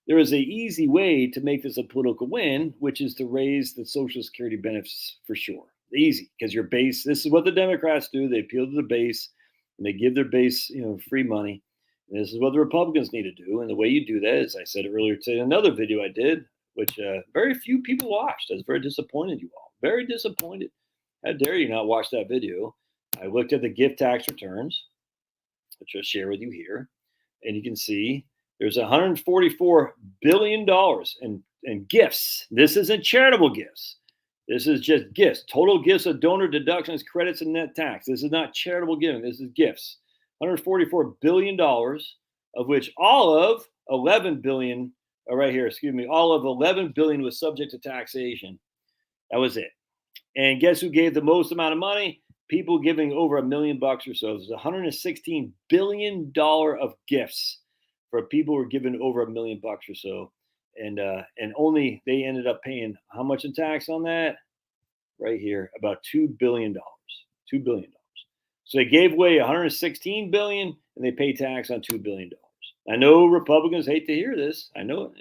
there is an easy way to make this a political win, which is to raise the Social Security benefits for sure. Easy, because your base, this is what the Democrats do. They appeal to the base and they give their base, free money. And this is what the Republicans need to do. And the way you do that, as I said earlier today in another video I did, which very few people watched. I was very disappointed, you all. Very disappointed. How dare you not watch that video? I looked at the gift tax returns, which I'll share with you here. And you can see there's $144 billion in gifts. This isn't charitable gifts. This is just gifts. Total gifts of donor deductions, credits, and net tax. This is not charitable giving. This is gifts. $144 billion, of which all of $11 billion, all of $11 billion was subject to taxation. That was it. And guess who gave the most amount of money? People giving over $1 million or so. There's $116 billion of gifts for people who are giving over $1 million or so. And only they ended up paying how much in tax on that? Right here, about $2 billion. $2 billion. So they gave away $116 billion and they pay tax on $2 billion. I know Republicans hate to hear this. I know.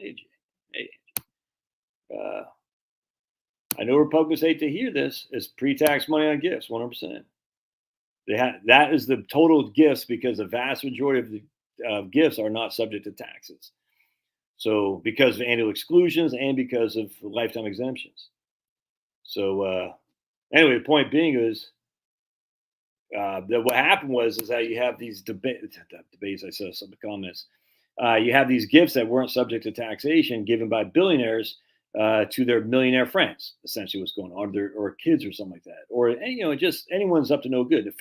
I know Republicans hate to hear this. It's pre-tax money on gifts, 100%. That is the total gifts because the vast majority of the gifts are not subject to taxes. So because of annual exclusions and because of lifetime exemptions. So anyway, the point being is that what happened was that you have these debates. I saw some comments. You have these gifts that weren't subject to taxation given by billionaires to their millionaire friends. Essentially, what's going on, or kids or something like that, or just anyone's up to no good.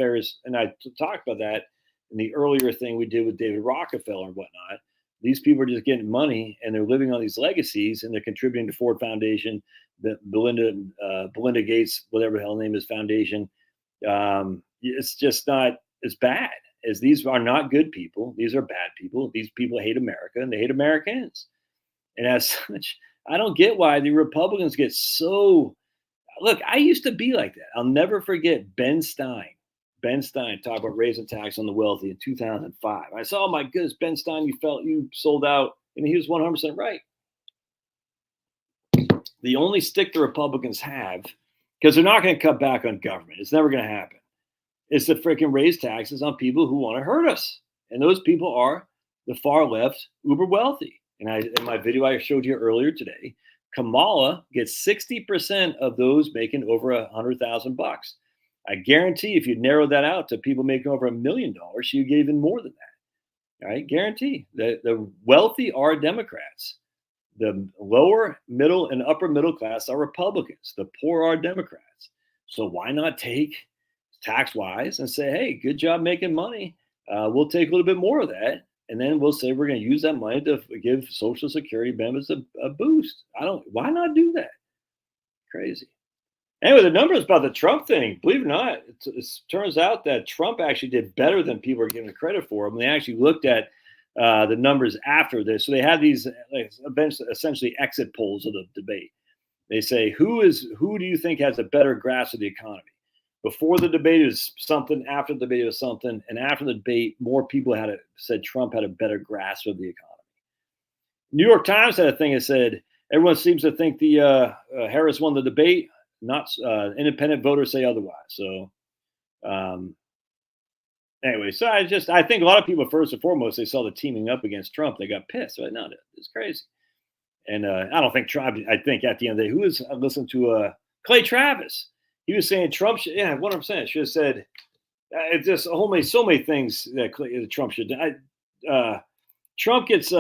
And I talked about that in the earlier thing we did with David Rockefeller and whatnot. These people are just getting money and they're living on these legacies and they're contributing to Ford Foundation, the Belinda Gates, whatever the hell name is, foundation. It's just not as bad as these are not good people. These are bad people. These people hate America and they hate Americans. And as such, I don't get why the Republicans get so. Look, I used to be like that. I'll never forget Ben Stein. Ben Stein talked about raising tax on the wealthy in 2005. I said, oh my goodness, Ben Stein, you sold out. And he was 100% right. The only stick the Republicans have, because they're not going to cut back on government. It's never going to happen. Is to freaking raise taxes on people who want to hurt us. And those people are the far left, uber wealthy. And in my video I showed you earlier today, Kamala gets 60% of those making over $100,000. I guarantee if you narrow that out to people making over $1 million, you get even more than that. All right, guarantee. The wealthy are Democrats. The lower, middle, and upper middle class are Republicans. The poor are Democrats. So why not take tax-wise and say, hey, good job making money. We'll take a little bit more of that. And then we'll say we're going to use that money to give Social Security benefits a boost. Why not do that? Crazy. Anyway, the numbers about the Trump thing, believe it or not, it turns out that Trump actually did better than people are giving credit for him. They actually looked at the numbers after this. So they had these essentially exit polls of the debate. They say, who do you think has a better grasp of the economy? Before the debate is something, after the debate was something, and after the debate, more people said Trump had a better grasp of the economy. New York Times had a thing that said everyone seems to think the Harris won the debate. Not independent voters say otherwise. So anyway, so I think a lot of people, first and foremost, they saw the teaming up against Trump. They got pissed. Right? No, it's crazy. And I don't think Trump. I think at the end of the day, who was listening to Clay Travis? He was saying Trump should, 100% should have said, it's just so many things that Trump should do. Trump gets,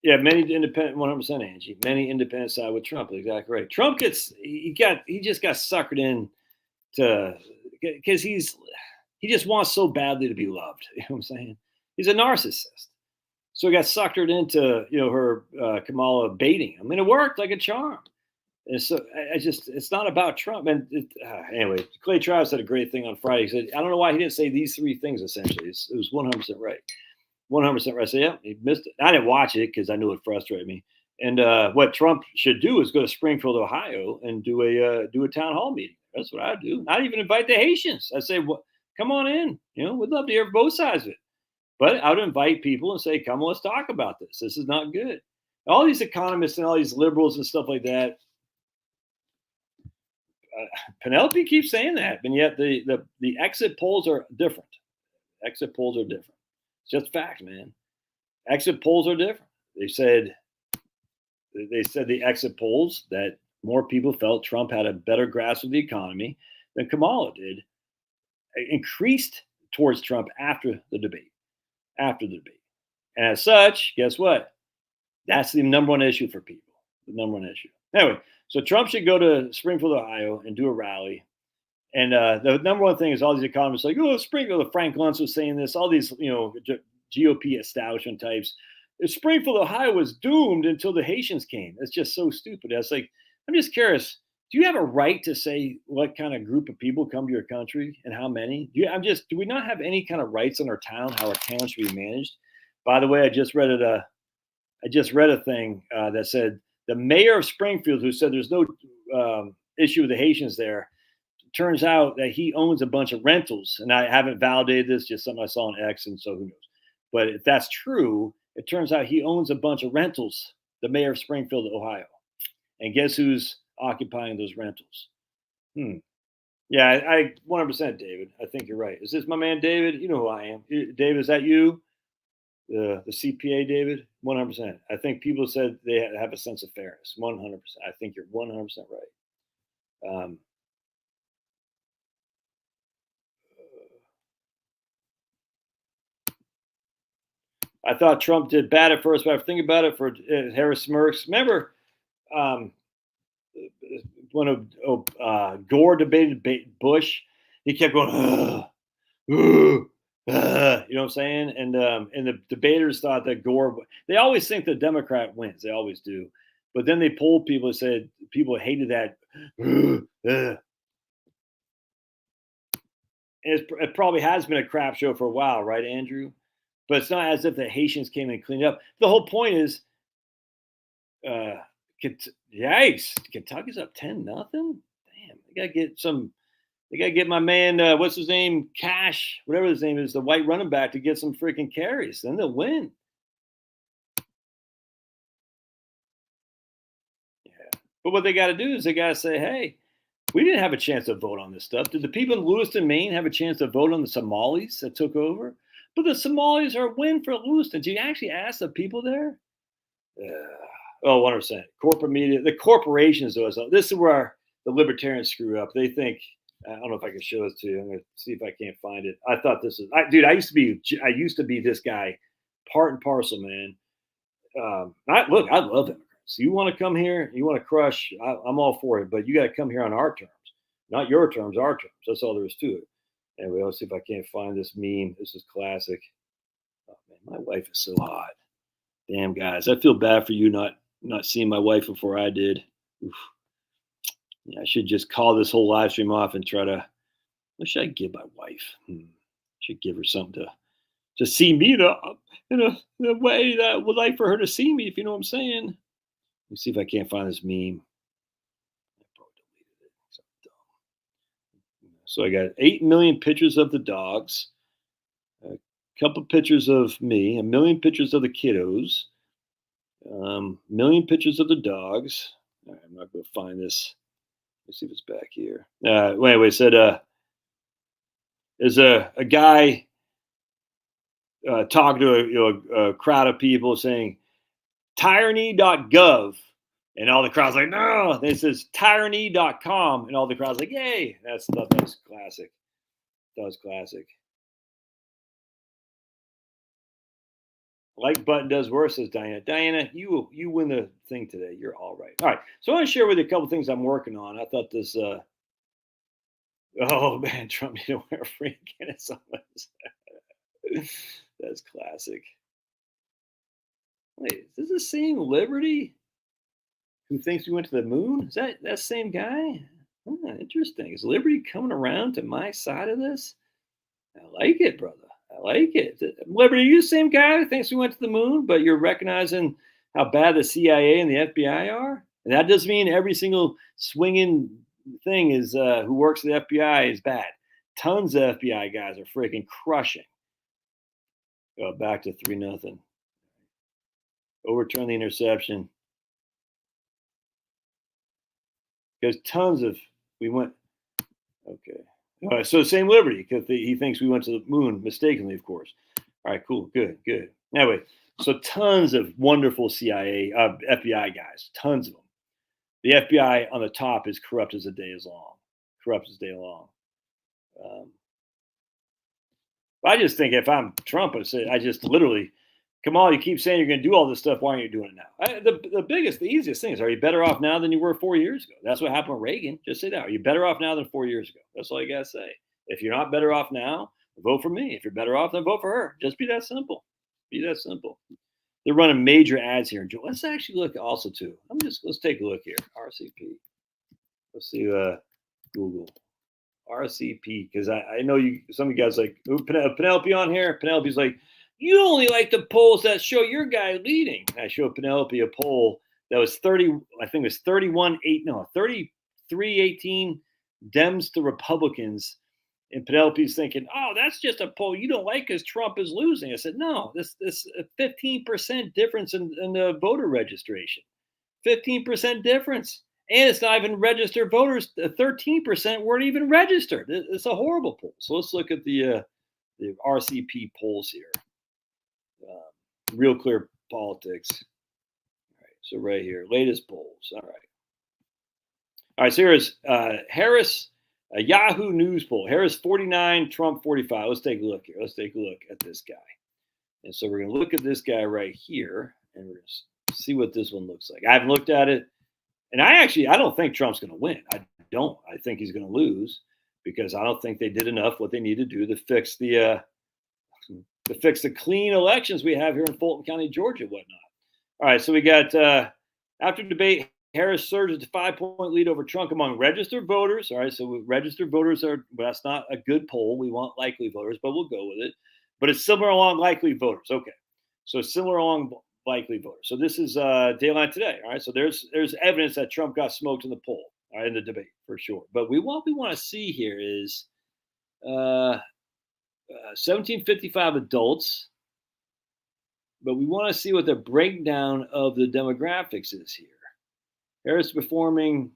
many independent, 100%, Angie. Many independents side with Trump. Exactly right. Trump he just got suckered in because he just wants so badly to be loved. You know what I'm saying? He's a narcissist. So he got suckered into, her Kamala baiting him. And it worked like a charm. And so it's not about Trump. And anyway, Clay Travis said a great thing on Friday. He said, I don't know why he didn't say these three things, essentially. It was 100% right. 100% right. I said, yeah, he missed it. I didn't watch it because I knew it frustrated me. And what Trump should do is go to Springfield, Ohio, and do a town hall meeting. That's what I do. Not even invite the Haitians. I say, well, come on in. We'd love to hear both sides of it. But I would invite people and say, come on, let's talk about this. This is not good. All these economists and all these liberals and stuff like that, Penelope keeps saying that, and yet the exit polls are different. Exit polls are different. It's just fact, man. Exit polls are different. They said the exit polls that more people felt Trump had a better grasp of the economy than Kamala did, increased towards Trump after the debate. And as such, guess what? That's the number one issue for people. The number one issue. Anyway, so Trump should go to Springfield, Ohio, and do a rally. And the number one thing is all these economists like, Springfield. Frank Luntz was saying this. All these, GOP establishment types. Springfield, Ohio, was doomed until the Haitians came. It's just so stupid. It's like, I'm just curious. Do you have a right to say what kind of group of people come to your country and how many? Do we not have any kind of rights in our town? How our town should be managed? By the way, I just read a thing that said the mayor of Springfield, who said there's no issue with the Haitians there, turns out that he owns a bunch of rentals. And I haven't validated this, just something I saw on X, and so who knows. But if that's true, it turns out he owns a bunch of rentals, the mayor of Springfield, Ohio. And guess who's occupying those rentals? Yeah, I 100%, David. I think you're right. Is this my man, David? You know who I am. David, is that you? The CPA, David? 100%. I think people said they have a sense of fairness. 100%. I think you're 100% right. I thought Trump did bad at first, but I think about it for Harris smirks. Remember when Gore debated Bush, he kept going, you know what I'm saying? And the debaters thought that Gore. They always think the Democrat wins. They always do. But then they polled people and said people hated that. It probably has been a crap show for a while, right, Andrew? But it's not as if the Haitians came and cleaned up. The whole point is, yikes! Kentucky's up 10-0. Damn, they gotta get my man. What's his name? Cash, whatever his name is, the white running back, to get some freaking carries. Then they'll win. Yeah, but what they got to do is they got to say, hey, we didn't have a chance to vote on this stuff. Did the people in Lewiston, Maine, have a chance to vote on the Somalis that took over? But the Somalis are a win for Lewiston. Did you actually ask the people there? 100%. Corporate media, the corporations, though. This is where the libertarians screw up. They think, I don't know if I can show this to you. I'm going to see if I can't find it. I thought this is, dude, I used to be this guy, part and parcel, man. I love immigrants. You want to come here, you want to crush, I'm all for it, but you got to come here on our terms, not your terms, our terms. That's all there is to it. Anyway, let's see if I can't find this meme. This is classic. Oh man, my wife is so hot. Damn, guys, I feel bad for you not seeing my wife before I did. Oof. Yeah, I should just call this whole live stream off and try to. What should I give my wife? Should give her something to see me in a way that would like for her to see me, if you know what I'm saying. me see if I can't find this meme. I probably deleted it. So dumb. So I got 8 million pictures of the dogs, a couple pictures of me, a million pictures of the kiddos, million pictures of the dogs. All right, I'm not going to find this. Let's see if it's back here. Wait, it said there's a guy talking to a crowd of people saying tyranny.gov, and all the crowd's like, no. Then it says tyranny.com, and all the crowd's like, yay. That was classic. That was classic. Like button does worse, says Diana. Diana, you win the thing today. You're all right. All right. So I want to share with you a couple things I'm working on. I thought this. Oh man, Trump need to wear a free Guinness. That's classic. Wait, is this the same Liberty who thinks we went to the moon? Is that same guy? Interesting. Is Liberty coming around to my side of this? I like it, brother. I like it. Liberty, are you the same guy who thinks we went to the moon, but you're recognizing how bad the CIA and the FBI are? And that doesn't mean every single swinging thing is who works at the FBI is bad. Tons of FBI guys are freaking crushing. Back to 3-0. Overturn the interception. There's tons of we went. Okay. All right, so same Liberty because he thinks we went to the moon mistakenly, of course. All right, cool, good. Anyway, so tons of wonderful CIA, FBI guys, tons of them. The FBI on the top is corrupt as the day is long. Corrupt as the day long. I just think if I'm Trump, I just literally, Kamal, you keep saying you're going to do all this stuff. Why aren't you doing it now? The easiest thing is, are you better off now than you were 4 years ago? That's what happened with Reagan. Just say that. Are you better off now than 4 years ago? That's all you got to say. If you're not better off now, vote for me. If you're better off, then vote for her. Just be that simple. Be that simple. They're running major ads here. Let's actually look also too. Let's take a look here. RCP. Let's see Google. RCP, because I know some of you guys like Penelope on here. Penelope's like, you only like the polls that show your guy leading. I showed Penelope a poll that was 30, I think it was 33-18 Dems to Republicans. And Penelope's thinking, oh, that's just a poll you don't like because Trump is losing. I said, no, this 15% difference in the voter registration. 15% difference. And it's not even registered voters. 13% weren't even registered. It's a horrible poll. So let's look at the RCP polls here. Real Clear Politics. All right, so right here, latest polls. All right, so here's Harris, a Yahoo News poll. Harris 49, Trump 45. Let's take a look here. Let's take a look at this guy. And so we're going to look at this guy right here, and we're going to see what this one looks like. I haven't looked at it. And I don't think Trump's going to win. I don't. I think he's going to lose because I don't think they did enough what they need to do to fix the clean elections we have here in Fulton County, Georgia, and whatnot. All right, so we got after debate, Harris surges to 5-point lead over Trump among registered voters. All right, so registered voters that's not a good poll. We want likely voters, but we'll go with it. But it's similar along likely voters. Okay, so similar along likely voters. So this is Dayline Today. All right, so there's evidence that Trump got smoked in the poll, all right, in the debate for sure. But what we want to see here is 1755 adults, but we want to see what the breakdown of the demographics is here. Harris performing.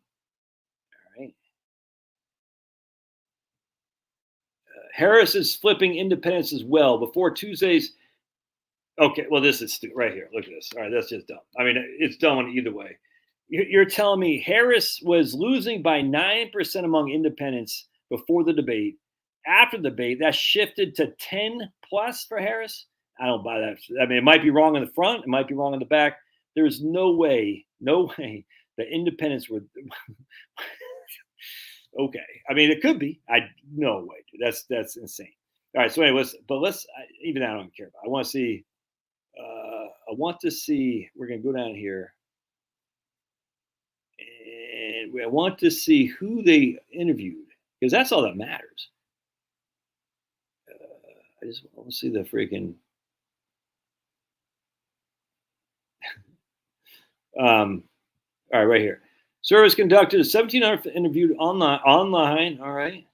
All right. Harris is flipping independents as well before Tuesday's. Okay, well, this is right here. Look at this. All right, that's just dumb. I mean, it's dumb either way. You're telling me Harris was losing by 9% among independents before the debate. After the debate, that shifted to 10 plus for Harris. I don't buy that. I mean, it might be wrong in the front. It might be wrong in the back. There's no way that independents were. Okay. I mean, it could be. No way, dude. That's insane. All right. So anyways, but even I don't care about. I want to see. We're going to go down here. And I want to see who they interviewed because that's all that matters. I just want to see the freaking. All right, right here. Service conducted 1,700 interviewed online. All right.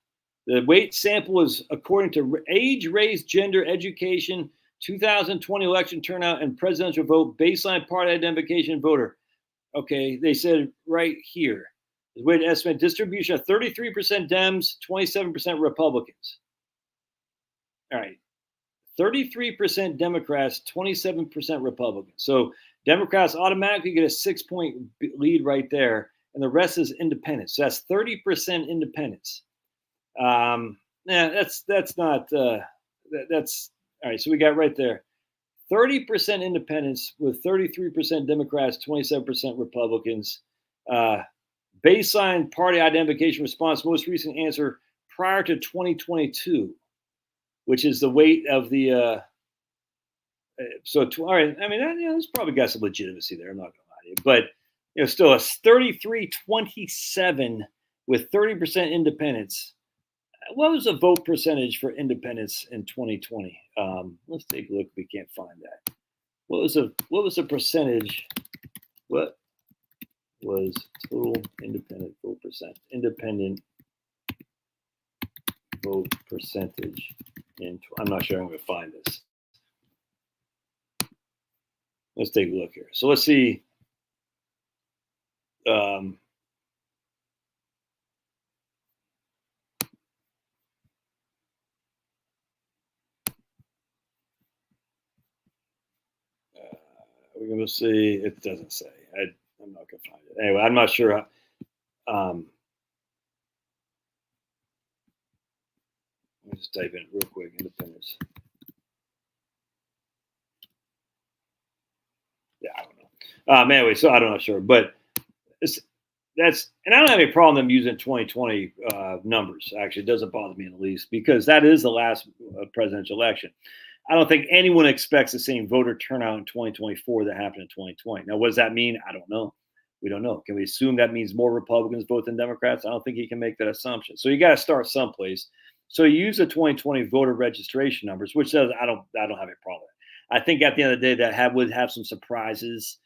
The weight sample is according to age, race, gender, education, 2020 election turnout, and presidential vote, baseline party identification voter. Okay, they said right here. The way to estimate distribution of 33% Dems, 27% Republicans. All right. 33% Democrats, 27% Republicans. So Democrats automatically get a 6-point lead right there, and the rest is independents. So that's 30% independents. Yeah, that's not that's all right. So we got right there 30% independents with 33% Democrats, 27% Republicans. Baseline party identification response, most recent answer prior to 2022, which is the weight of the. All right. I mean, it's probably got some legitimacy there. I'm not gonna lie to you, but still a 33-27 with 30% independents. What was the vote percentage for independents in 2020? Let's take a look. We can't find that. What was the percentage? What was total independent vote percent? Independent vote percentage I'm not sure I'm going to find this. Let's take a look here. So let's see. We're going to see. It doesn't say. I'm not going to find it. Anyway, I'm not sure. Let me just type in real quick. Independence. Yeah, I don't know. Anyway, so I'm not sure, but and I don't have any problem them using 2020 numbers. Actually, it doesn't bother me in the least because that is the last presidential election. I don't think anyone expects the same voter turnout in 2024 that happened in 2020. Now, what does that mean? I don't know. We don't know. Can we assume that means more Republicans vote than Democrats? I don't think you can make that assumption. So you got to start someplace. So you use the 2020 voter registration numbers, which says I don't have a problem. I think at the end of the day that would have some surprises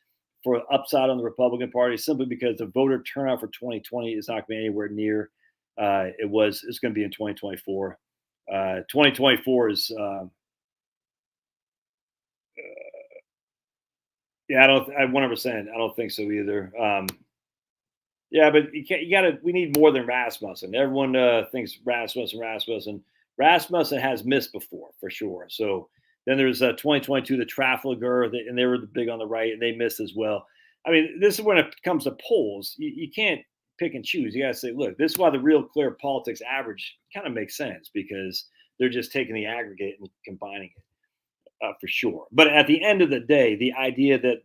for upside on the Republican Party simply because the voter turnout for 2020 is not going to be anywhere near it's going to be in 2024. 2024 is yeah, I 100%. I don't think so either. Yeah, but we need more than Rasmussen. Everyone thinks Rasmussen. Rasmussen has missed before, for sure. So then there's 2022, the Trafalgar, and they were big on the right, and they missed as well. I mean, this is when it comes to polls. You can't pick and choose. You got to say, look, this is why the Real Clear Politics average kind of makes sense because they're just taking the aggregate and combining it. For sure. But at the end of the day, the idea that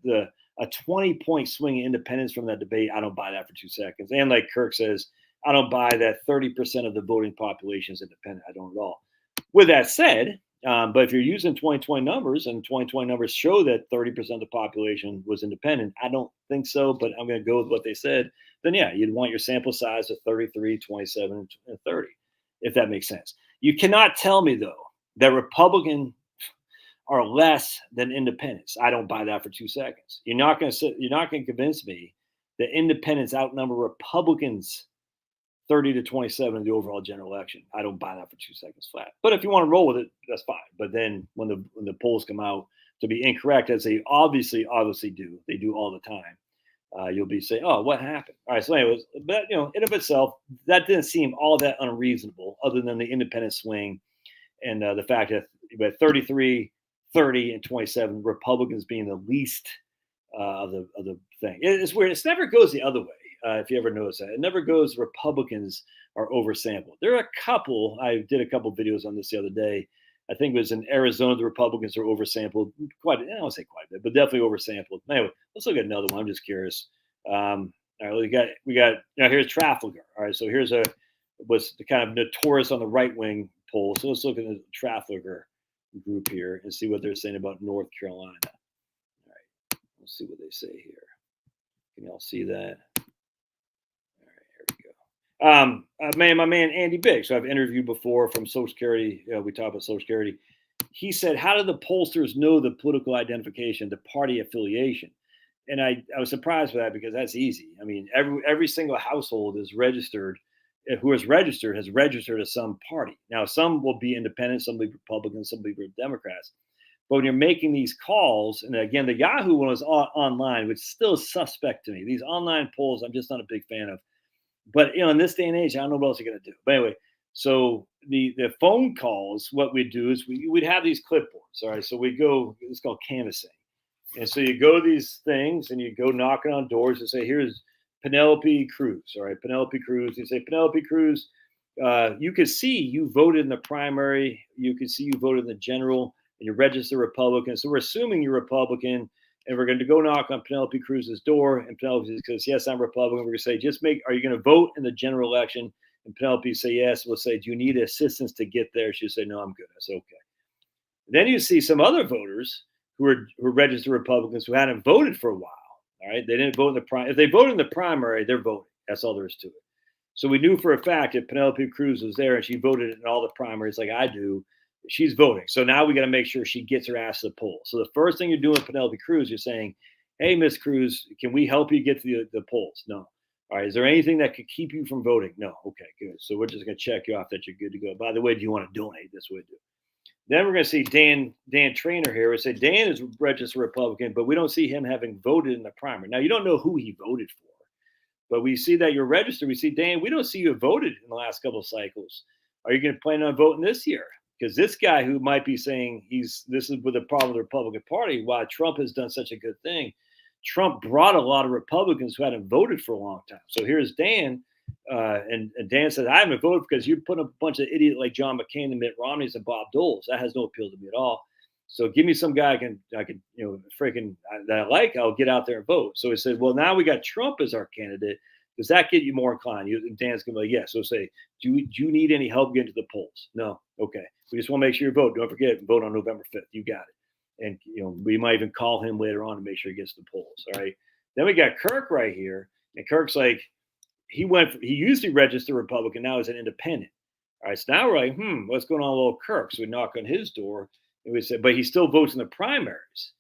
a 20-point swing in independence from that debate, I don't buy that for 2 seconds. And like Kirk says, I don't buy that 30% of the voting population is independent. I don't at all. With that said, but if you're using 2020 numbers and 2020 numbers show that 30% of the population was independent, I don't think so, but I'm going to go with what they said. Then yeah, you'd want your sample size of 33, 27, and 30, if that makes sense. You cannot tell me though that Republican are less than independents. I don't buy that for 2 seconds. You're not going to convince me that independents outnumber Republicans 30 to 27 in the overall general election. I don't buy that for 2 seconds flat. But if you want to roll with it, that's fine. But then when the polls come out to be incorrect, as they obviously do, they do all the time. You'll be saying, "Oh, what happened?" All right. So, anyways, but in of itself, that didn't seem all that unreasonable, other than the independent swing and the fact that you had 33. 30 and 27, Republicans being the least of the thing. It's weird. It never goes the other way. If you ever notice that, it never goes Republicans are oversampled. There are a couple. I did a couple videos on this the other day. I think it was in Arizona. The Republicans are oversampled quite. I don't want to say quite a bit, but definitely oversampled. Anyway, let's look at another one. I'm just curious. All right, we got. Now here's Trafalgar. All right, so here's was the kind of notorious on the right wing poll. So let's look at the Trafalgar group here and see what they're saying about North Carolina. All right, let's see what they say here. Can y'all see that? All right, here we go. My man Andy Biggs, who I've interviewed before from Social Security. We talk about Social Security. He said, "How do the pollsters know the political identification, the party affiliation?" And I was surprised with that because that's easy. I mean, every single household is registered. Who is registered has registered to some party. Now, some will be independent, some will be Republicans, some will be Democrats. But when you're making these calls, and again, the Yahoo one was online, which is still suspect to me. These online polls, I'm just not a big fan of. But in this day and age, I don't know what else you're going to do. But anyway, so the phone calls, what we'd do is we'd have these clipboards. All right, so we go. It's called canvassing, and so you go to these things and you go knocking on doors and say, "Here's Penelope Cruz." All right, Penelope Cruz. You say, "Penelope Cruz, you can see you voted in the primary. You can see you voted in the general, and you're registered Republican. So we're assuming you're Republican." And we're going to go knock on Penelope Cruz's door, and Penelope says, "Yes, I'm Republican." We're going to say, are you going to vote in the general election? And Penelope say, "Yes." We'll say, "Do you need assistance to get there?" She'll say, "No, I'm good." I say, "Okay." Then you see some other voters who are registered Republicans who hadn't voted for a while. All right, they didn't vote in the primary. If they voted in the primary, they're voting. That's all there is to it. So we knew for a fact that Penelope Cruz was there and she voted in all the primaries like I do. She's voting. So now we got to make sure she gets her ass to the poll. So the first thing you're doing with Penelope Cruz, you're saying, "Hey, Miss Cruz, can we help you get to the polls?" No. All right. Is there anything that could keep you from voting? No. Okay, good. So we're just going to check you off that you're good to go. By the way, do you want to donate? That's what we do. Then we're going to see Dan Trainer here. We say Dan is registered Republican, but we don't see him having voted in the primary. Now, you don't know who he voted for, but we see that you're registered. We see, Dan, we don't see you have voted in the last couple of cycles. Are you going to plan on voting this year? Because this guy who might be saying this is with the problem of the Republican Party, why Trump has done such a good thing. Trump brought a lot of Republicans who hadn't voted for a long time. So here's Dan, and Dan says, "I haven't voted because you put a bunch of idiots like John McCain and Mitt Romney's and Bob Dole's. That has no appeal to me at all. So give me some guy I can freaking that I like. I'll get out there and vote." So he said, "Well, now we got Trump as our candidate. Does that get you more inclined?" Dan's gonna be like, "Yes." So say, do you need any help getting to the polls? No. Okay. We just want to make sure you vote. Don't forget, vote on November 5th. You got it. And we might even call him later on to make sure he gets to the polls. All right. Then we got Kirk right here, and Kirk's like, he usually registered Republican. Now he's an independent. All right. So now we're like, what's going on with little Kirk? So we knock on his door, and we say, but he still votes in the primaries.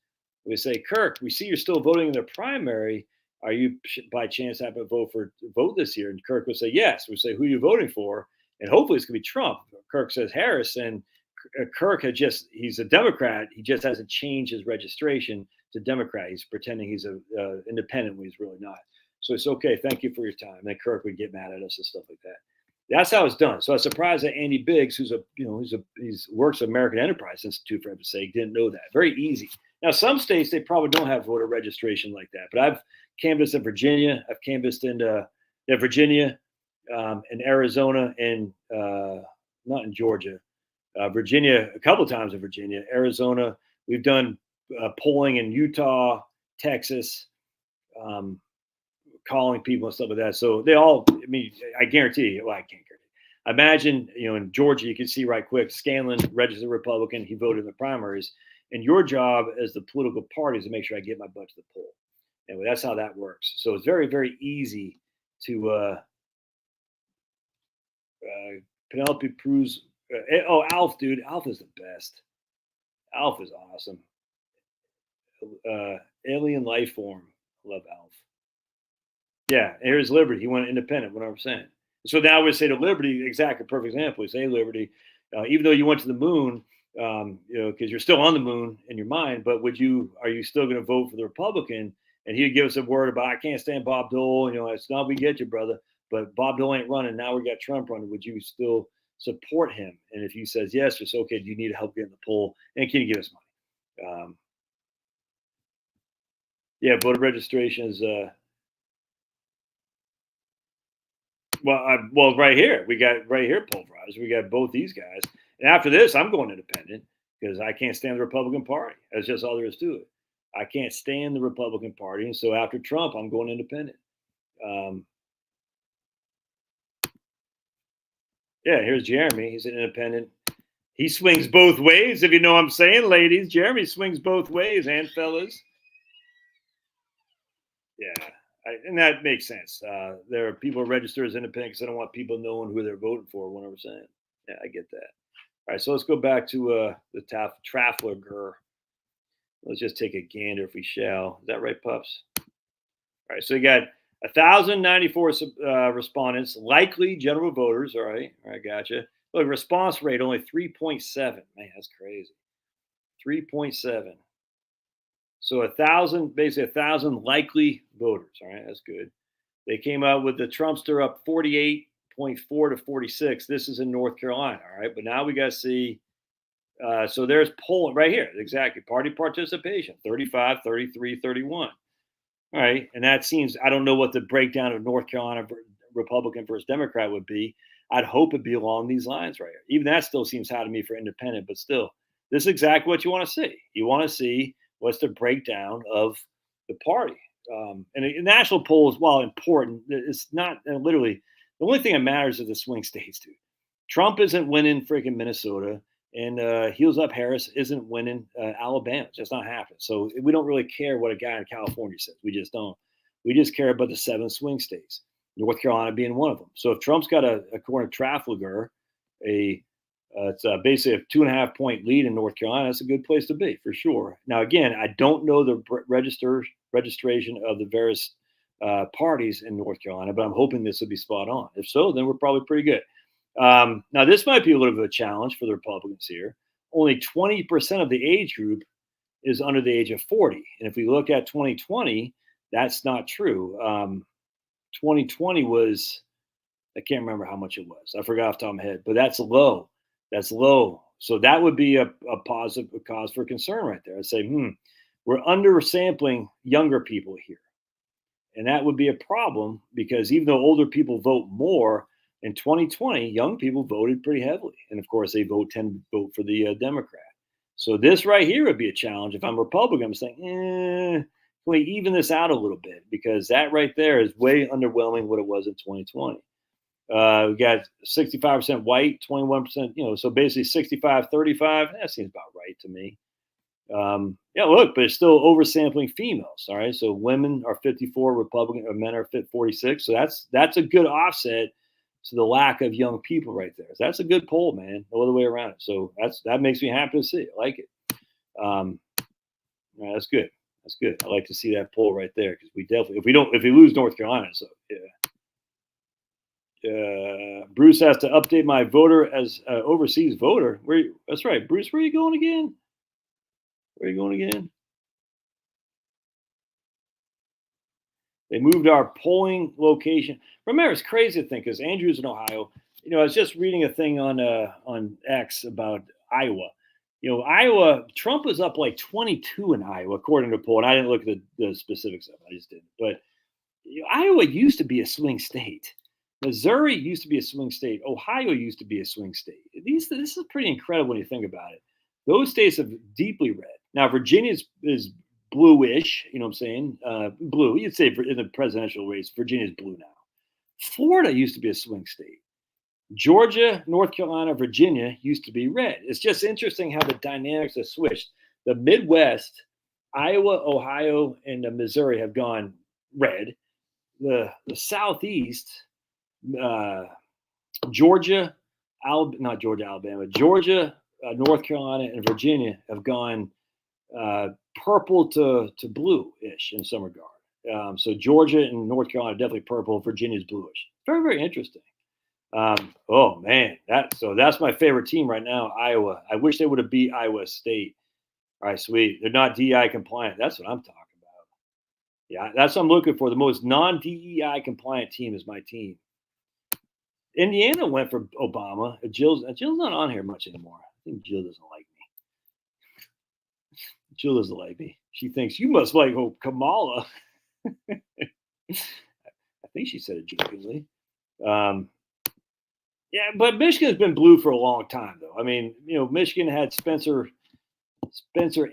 We say, "Kirk, we see you're still voting in the primary. Are you by chance happen to vote this year?" And Kirk would say, "Yes." We say, "Who are you voting for?" And hopefully it's going to be Trump. Kirk says Harris, and Kirk he's a Democrat. He just hasn't changed his registration to Democrat. He's pretending he's a independent when he's really not. So it's okay. Thank you for your time. And then Kirk would get mad at us and stuff like that. That's how it's done. So I was surprised that Andy Biggs, he's works at American Enterprise Institute, for heaven's sake, didn't know that. Very easy. Now, some states, they probably don't have voter registration like that, but I've canvassed in Virginia. I've canvassed in Virginia, in Arizona, and not in Georgia. Virginia, a couple of times in Virginia, Arizona. We've done polling in Utah, Texas, calling people and stuff like that. So they all, I guarantee you, well, I can't guarantee. Imagine, in Georgia, you can see right quick, Scanlon, registered Republican, he voted in the primaries. And your job as the political party is to make sure I get my butt to the poll. Anyway, that's how that works. So it's very, very easy to Penelope Cruz. Alf, dude. Alf is the best. Alf is awesome. Alien life form. I love Alf. Yeah, here's Liberty. He went independent, 100%. So now we say to Liberty, exactly, perfect example. We say, Liberty, even though you went to the moon, because you're still on the moon in your mind, but are you still going to vote for the Republican? And he'd give us a word about, "I can't stand Bob Dole. It's not we get you, brother, but Bob Dole ain't running. Now we got Trump running. Would you still support him?" And if he says yes, just okay, do you need help getting the poll? And can you give us money? Yeah, voter registration is well, right here we got pulverized. We got both these guys, and after this, I'm going independent because I can't stand the Republican Party. That's just all there is to it. I can't stand the Republican Party, and so after Trump, I'm going independent. Yeah, here's Jeremy. He's an independent. He swings both ways, if you know what I'm saying, ladies. Jeremy swings both ways, and fellas. Yeah, and that makes sense. There are people registered as independent because I don't want people knowing who they're voting for 100%. Yeah, I get that. All right, so let's go back to the Trafalgar. Let's just take a gander if we shall. Is that right, Pups? All right, so you got 1,094 respondents, likely general voters. All right, gotcha. Look, response rate only 3.7. Man, that's crazy. 3.7. So 1,000, basically 1,000 likely voters. All right, that's good. They came out with the Trumpster up 48.4 to 46. This is in North Carolina. All right, but now we got to see. So there's polling right here. Exactly. Party participation 35, 33, 31. All right. And that seems, I don't know what the breakdown of North Carolina Republican versus Democrat would be. I'd hope it'd be along these lines right here. Even that still seems high to me for independent, but still, this is exactly what you want to see. You want to see what's the breakdown of the party. And a national polls, while important, it's not literally the only thing that matters is the swing states, dude. Trump isn't winning freaking Minnesota, and Heels Up Harris isn't winning Alabama. It's just not happening. So we don't really care what a guy in California says. We just don't. We just care about the 7 swing states, North Carolina being one of them. So if Trump's got according to Trafalgar, it's basically a 2.5 point lead in North Carolina, that's a good place to be for sure. Now, again, I don't know the registration of the various parties in North Carolina, but I'm hoping this will be spot on. If so, then we're probably pretty good. Now, this might be a little bit of a challenge for the Republicans here. Only 20% of the age group is under the age of 40. And if we look at 2020, that's not true. 2020 was, I can't remember how much it was. I forgot off the top of my head, but that's low. That's low. So that would be a positive cause for concern right there. I'd say, we're undersampling younger people here. And that would be a problem because even though older people vote more, in 2020, young people voted pretty heavily. And of course, they tend to vote for the Democrat. So this right here would be a challenge. If I'm Republican, I'm saying, can we even this out a little bit? Because that right there is way underwhelming what it was in 2020. We got 65% white, 21%, so basically 65, 35. That seems about right to me. Yeah, look, but it's still oversampling females. All right. So women are 54, Republican, or men are 46. So that's a good offset to the lack of young people right there. So that's a good poll, man. No other way around it. So that makes me happy to see. I like it. That's good. That's good. I like to see that poll right there because we definitely, if we lose North Carolina, so yeah. Bruce has to update my voter as overseas voter. That's right, Bruce. Where are you going again? Where are you going again? They moved our polling location. Remember, it's crazy to think because Andrew's in Ohio. I was just reading a thing on X about Iowa. Iowa, Trump was up like 22 in Iowa, according to the poll. And I didn't look at the specifics of it. I just didn't. But Iowa used to be a swing state. Missouri used to be a swing state. Ohio used to be a swing state. This is pretty incredible when you think about it. Those states have deeply red. Now, Virginia is bluish, you know what I'm saying? Blue. You'd say in the presidential race, Virginia's blue now. Florida used to be a swing state. Georgia, North Carolina, Virginia used to be red. It's just interesting how the dynamics have switched. The Midwest, Iowa, Ohio, and Missouri have gone red. The Southeast, Georgia, Alabama, Georgia, North Carolina, and Virginia have gone purple to blue-ish in some regard. So Georgia and North Carolina are definitely purple. Virginia's bluish. Very, very interesting. Oh man, that's my favorite team right now, Iowa. I wish they would have beat Iowa State. All right, sweet. They're not DEI compliant. That's what I'm talking about. Yeah, that's what I'm looking for. The most non-DEI compliant team is my team. Indiana went for Obama. Jill's not on here much anymore. I think Jill doesn't like me. Jill doesn't like me. She thinks you must like Kamala. I think she said it jokingly. Yeah, but Michigan's been blue for a long time, though. I mean, Michigan had Spencer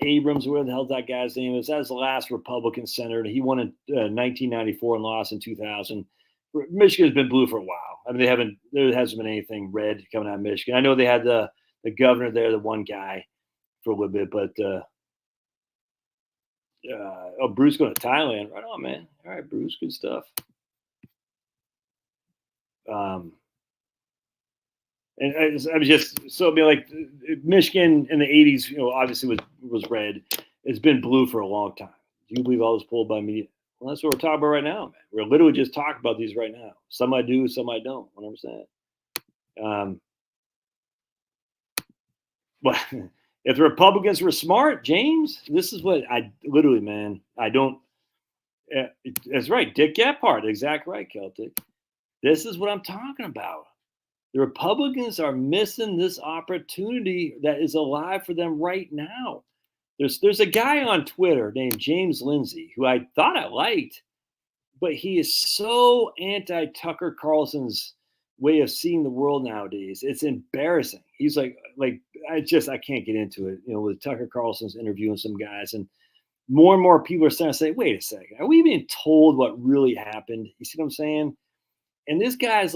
Abrams, where the hell that guy's name is. That was the last Republican senator. He won in 1994 and lost in 2000. Michigan's been blue for a while. I mean, there hasn't been anything red coming out of Michigan. I know they had the governor there, the one guy, for a little bit, but Bruce going to Thailand. Right on, man. All right, Bruce, good stuff. And I was just so like Michigan in the 80s, obviously was red. it's been blue for a long time. Do you believe all this pulled by media? Well, that's what we're talking about right now, man. We're literally just talking about these right now. Some I do, some I don't. 100%. But if the Republicans were smart, James, this is what I literally, man, I don't. That's right, Dick Gephardt, exactly right, Celtic. This is what I'm talking about. The Republicans are missing this opportunity that is alive for them right now. There's a guy on Twitter named James Lindsay who I thought I liked, but he is so anti Tucker Carlson's way of seeing the world nowadays. It's embarrassing. He's like I can't get into it. With Tucker Carlson's interviewing some guys, and more people are starting to say, wait a second, are we being told what really happened? You see what I'm saying? And this guy's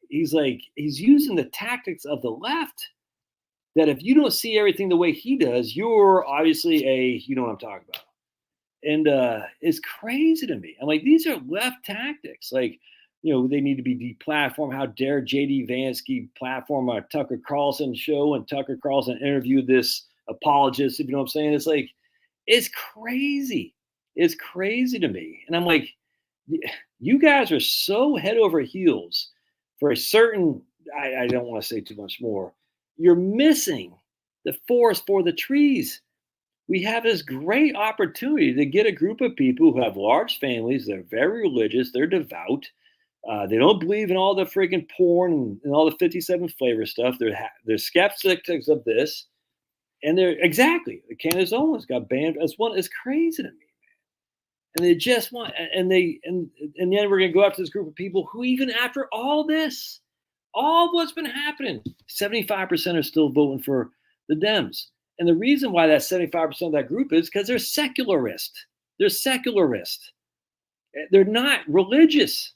he's using the tactics of the left, that if you don't see everything the way he does, you're obviously you know what I'm talking about. And it's crazy to me. I'm like, these are left tactics. They need to be deplatformed. How dare J.D. Vansky platform a Tucker Carlson show, and Tucker Carlson interviewed this apologist, if you know what I'm saying? It's it's crazy. It's crazy to me. And I'm like, you guys are so head over heels for a certain, I don't want to say too much more. You're missing the forest for the trees. We have this great opportunity to get a group of people who have large families. They're very religious. They're devout. They don't believe in all the freaking porn and all the 57 flavor stuff. They're skeptics of this. And they're exactly, Candace Owens got banned as one. It's crazy to me. And they just want, and then we're going to go after this group of people who, even after all this, all what's been happening, 75% are still voting for the Dems. And the reason why that 75% of that group is because they're secularist. They're secularist. They're not religious.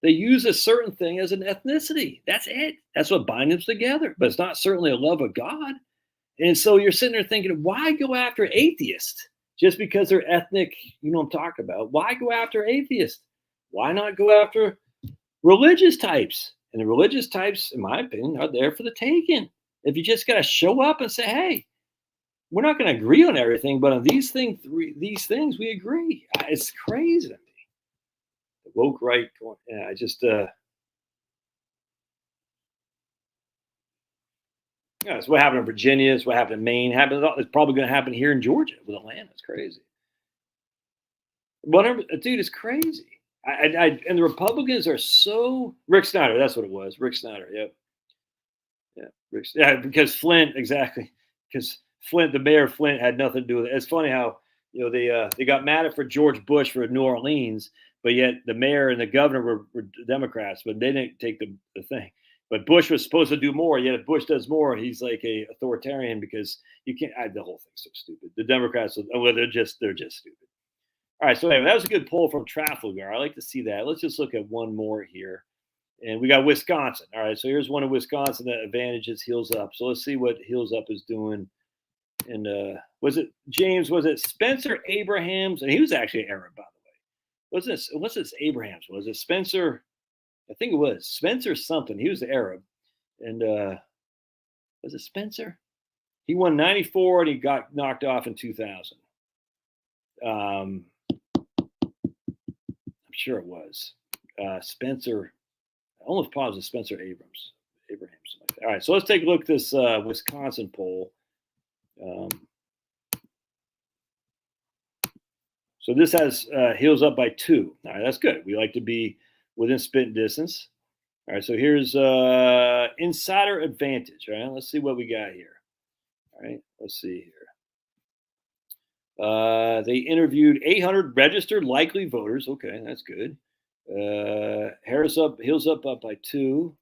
They use a certain thing as an ethnicity. That's it. That's what binds them together. But it's not certainly a love of God. And so you're sitting there thinking, why go after atheists just because they're ethnic? You know what I'm talking about. Why go after atheists? Why not go after religious types? And the religious types, in my opinion, are there for the taking. If you just got to show up and say, hey, we're not going to agree on everything, but on these things we agree. It's crazy to me. The woke right going, I just, it's what happened in Virginia. It's what happened in Maine. It's probably going to happen here in Georgia with Atlanta. It's crazy. Whatever, dude, it's crazy. And the Republicans are so Rick Snyder. That's what it was. Rick Snyder. Yep. Yeah. Because Flint, exactly. Because Flint, the mayor of Flint, had nothing to do with it. It's funny how they got mad at for George Bush for New Orleans, but yet the mayor and the governor were Democrats, but they didn't take the thing. But Bush was supposed to do more. Yet if Bush does more, he's like a authoritarian, because you can't. The whole thing's so stupid. The Democrats, they're just stupid. All right. So anyway, that was a good poll from Trafalgar. I like to see that. Let's just look at one more here, and we got Wisconsin. All right. So here's one of Wisconsin that advantages Heels Up. So let's see what Heels Up is doing. And was it Spencer Abrahams? And he was actually an Arab, by the way. What's this Abrahams? Was it Spencer? I think it was Spencer something. He was the Arab. And was it Spencer? He won 94 and he got knocked off in 2000. I'm sure it was Spencer. I almost positive Spencer Abrahams. Like that. All right, so let's take a look at this Wisconsin poll. So this has Heels Up by 2. All right, that's good. We like to be within spitting distance. All right, so here's insider advantage. All right, let's see what we got here. All right, let's see here. They interviewed 800 registered likely voters. Okay, that's good. Heels Up by 2.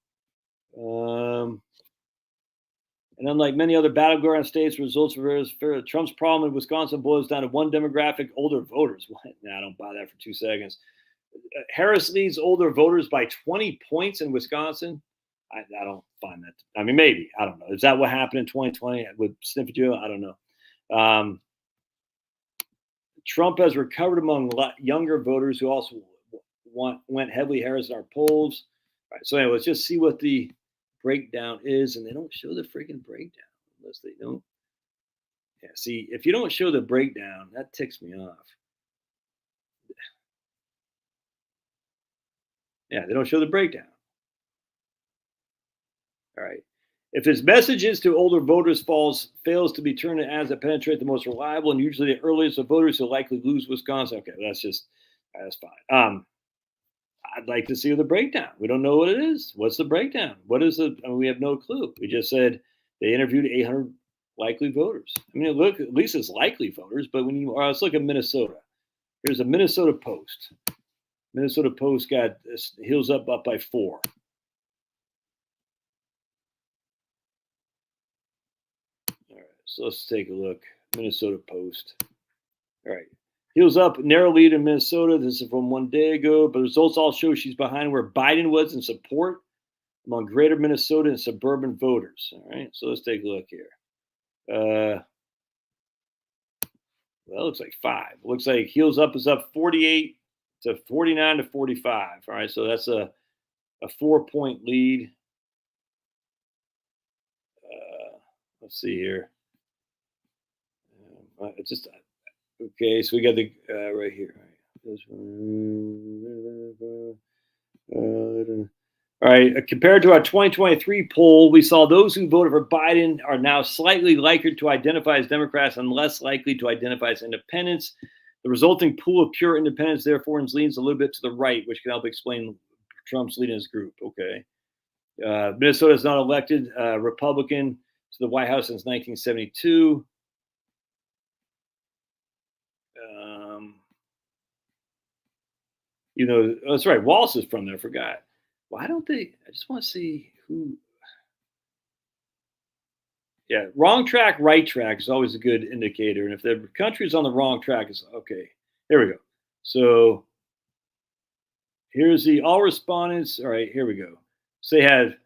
And unlike many other battleground states, results for Trump's problem in Wisconsin boils down to one demographic: older voters. What? Nah, I don't buy that for 2 seconds. Harris leads older voters by 20 points in Wisconsin. I don't find that. I mean, maybe. I don't know. Is that what happened in 2020 with Sniffy? I don't know. Trump has recovered among younger voters who also went heavily Harris in our polls. All right, so anyway, let's just see what the breakdown is, and they don't show the freaking breakdown unless they don't. Yeah, see, if you don't show the breakdown, that ticks me off. Yeah, they don't show the breakdown. All right. If his messages to older voters fails to be turned in ads that penetrate the most reliable and usually the earliest of voters who likely lose Wisconsin. Okay, that's fine. I'd like to see the breakdown. We don't know what it is. What's the breakdown? What is the? I mean, we have no clue. We just said they interviewed 800 likely voters. I mean, look, at least it's likely voters. But when you, let's look at Minnesota. Here's a Minnesota Post. Minnesota Post got Hills up by 4. All right, so let's take a look. Minnesota Post. All right. Hills up, narrow lead in Minnesota. This is from 1 day ago, but results all show she's behind where Biden was in support among greater Minnesota and suburban voters. All right, so let's take a look here. Well, it looks like 5. It looks like Heels Up is up 48 to 49 to 45. All right, so that's a 4-point lead. Let's see here. Okay, so we got the right here. All right, compared to our 2023 poll, we saw those who voted for Biden are now slightly likely to identify as Democrats and less likely to identify as independents. The resulting pool of pure independents, therefore, leans a little bit to the right, which can help explain Trump's lead in his group. Okay. Minnesota has not elected a Republican to the White House since 1972. That's right. Wallace is from there. I forgot. Why don't they? I just want to see who. Yeah, wrong track, right track is always a good indicator. And if the country's on the wrong track, it's okay. There we go. So here's the all respondents. All right, here we go. So they had,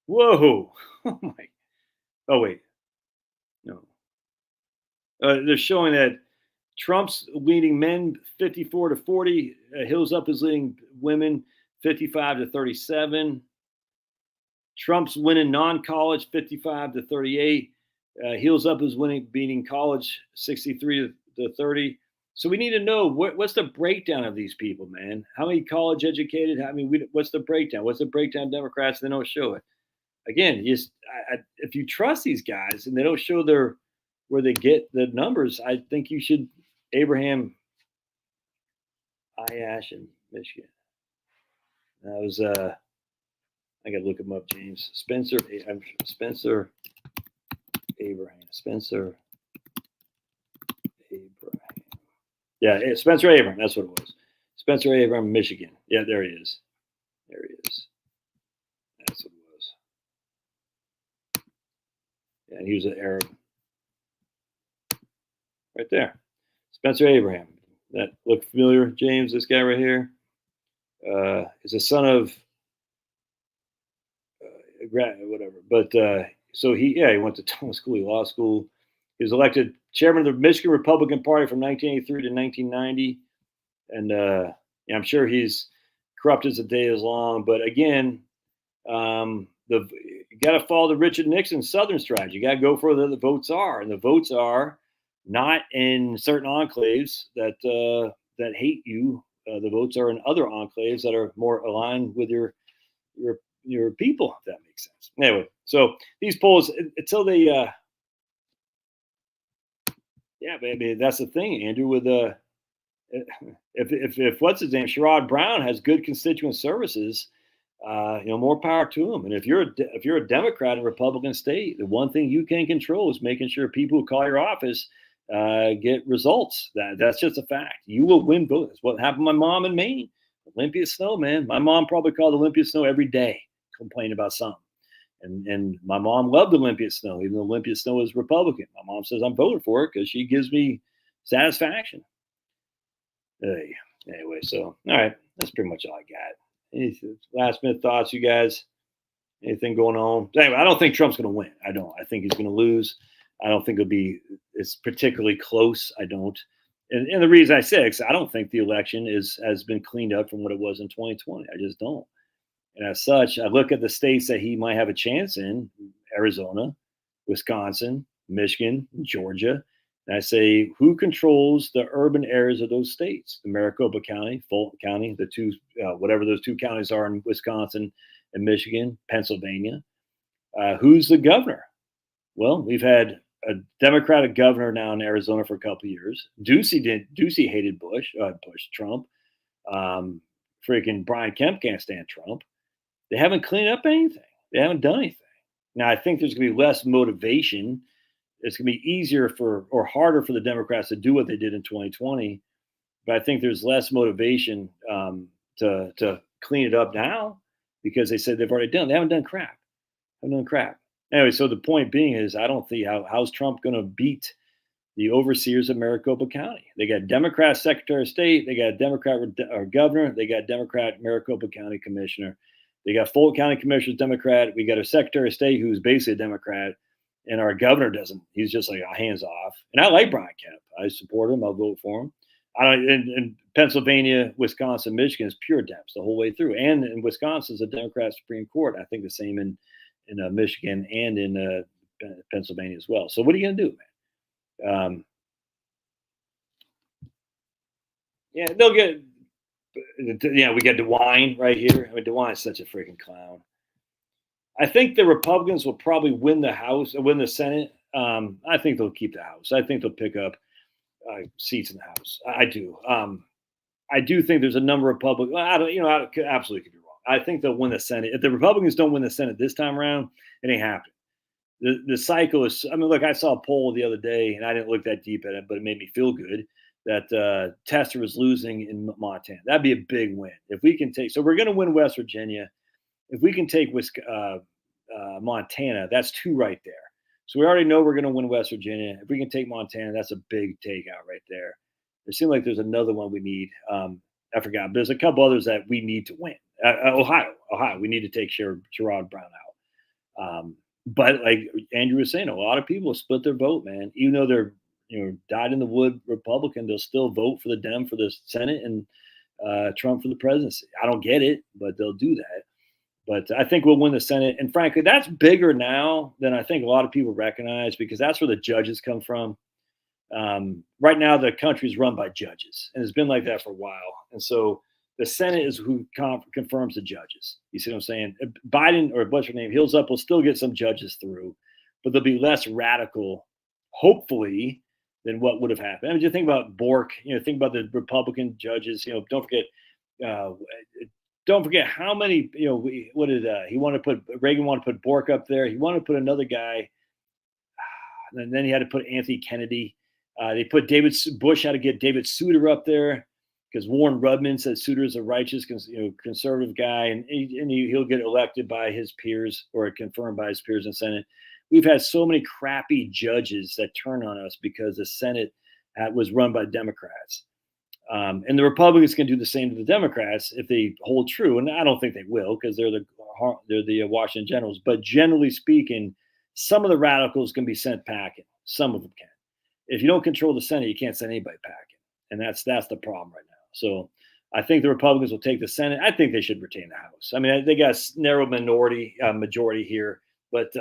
whoa, oh my, oh wait, no. They're showing that Trump's leading men 54 to 40. Hills Up is leading women 55 to 37. Trump's winning non-college 55 to 38. Heels Up is beating college 63 to 30. So we need to know what's the breakdown of these people, man. How many college educated? What's the breakdown? What's the breakdown of Democrats? They don't show it. Again, if you trust these guys and they don't show where they get the numbers, I think you should Abraham Ayash in Michigan. That was I gotta look him up, James. Spencer Abraham. Yeah, Spencer Abraham. That's what it was. Spencer Abraham, Michigan. Yeah, there he is. There he is. That's what it was. Yeah, and he was an Arab. Right there. Spencer Abraham. That look familiar, James? This guy right here is a son of whatever. But so he went to Thomas Cooley Law School. He was elected chairman of the Michigan Republican Party from 1983 to 1990, and I'm sure he's corrupt as the day is long. But again, you got to follow the Richard Nixon Southern strategy. You got to go for where the votes are, and the votes are not in certain enclaves that hate you. The votes are in other enclaves that are more aligned with your people, if that makes sense. Anyway, so these polls until they maybe that's the thing, Andrew, with if what's his name, Sherrod Brown has good constituent services, more power to him. And if you're a Democrat in a Republican state, the one thing you can control is making sure people who call your office get results. That's just a fact. You will win votes. What happened to my mom in Maine? Olympia Snowe, man. My mom probably called Olympia Snowe every day, complaining about something. And my mom loved Olympia Snowe, even though Olympia Snowe is Republican. My mom says I'm voting for her because she gives me satisfaction. Anyway, so all right, that's pretty much all I got. Any last minute thoughts, you guys? Anything going on? Anyway, I don't think Trump's going to win. I don't. I think he's going to lose. I don't think it's particularly close. I don't. And the reason I say it is I don't think the election has been cleaned up from what it was in 2020. I just don't. And as such, I look at the states that he might have a chance in: Arizona, Wisconsin, Michigan, Georgia. And I say, who controls the urban areas of those states? The Maricopa County, Fulton County, the two, whatever those two counties are in Wisconsin and Michigan, Pennsylvania. Who's the governor? Well, we've had a Democratic governor now in Arizona for a couple of years. Ducey hated Trump. Freaking Brian Kemp can't stand Trump. They haven't cleaned up anything. They haven't done anything. Now, I think there's going to be less motivation. It's going to be easier or harder for the Democrats to do what they did in 2020. But I think there's less motivation to clean it up now because they said they've already done. They haven't done crap. Anyway, so the point being is, I don't see how's Trump going to beat the overseers of Maricopa County. They got Democrat Secretary of State, they got Democrat or governor, they got Democrat Maricopa County Commissioner, they got Fulton County Commissioner Democrat. We got a Secretary of State who's basically a Democrat, and our governor doesn't. He's just like hands off. And I like Brian Kemp. I support him. I'll vote for him. In Pennsylvania, Wisconsin, Michigan is pure Dems the whole way through, and in Wisconsin is a Democrat Supreme Court. I think the same in Michigan and in Pennsylvania as well. So what are you going to do, man? Yeah, they'll get. Yeah, we got DeWine right here. I mean, DeWine's such a freaking clown. I think the Republicans will probably win the House, win the Senate. I think they'll keep the House. I think they'll pick up seats in the House. I do. I do think there's a number of public. I absolutely could be wrong. I think they'll win the Senate. If the Republicans don't win the Senate this time around, it ain't happening. The cycle is. I mean, look, I saw a poll the other day, and I didn't look that deep at it, but it made me feel good that Tester was losing in Montana. That'd be a big win if we can take. So we're going to win West Virginia. If we can take Montana, that's two right there. So we already know we're going to win West Virginia. If we can take Montana, that's a big takeout right there. It seems like there's another one we need. I forgot, but there's a couple others that we need to win. Ohio, we need to take Sherrod Brown out. But like Andrew was saying, a lot of people split their vote, man. Even though they're dyed in the wood Republican, they'll still vote for the Dem for the Senate and Trump for the presidency. I don't get it, but they'll do that. But I think we'll win the Senate. And frankly, that's bigger now than I think a lot of people recognize, because that's where the judges come from. Right now, the country is run by judges, and it's been like that for a while. And so the Senate is who confirms the judges. You see what I'm saying? Biden, or what's her name, Hills Up, will still get some judges through, but they'll be less radical, hopefully, than what would have happened. I mean, just think about Bork. Think about the Republican judges. Don't forget how many. Reagan wanted to put Bork up there. He wanted to put another guy, and then he had to put Anthony Kennedy. They put Bush had to get David Souter up there because Warren Rudman said Souter is a righteous, conservative guy, and he'll get elected by his peers or confirmed by his peers in the Senate. We've had so many crappy judges that turn on us because the Senate was run by Democrats. And the Republicans can do the same to the Democrats if they hold true. And I don't think they will, because they're the Washington Generals. But generally speaking, some of the radicals can be sent packing. Some of them can. If you don't control the Senate, you can't send anybody packing. And that's the problem right now. So I think the Republicans will take the Senate. I think they should retain the House. I mean, they got a narrow majority here. But,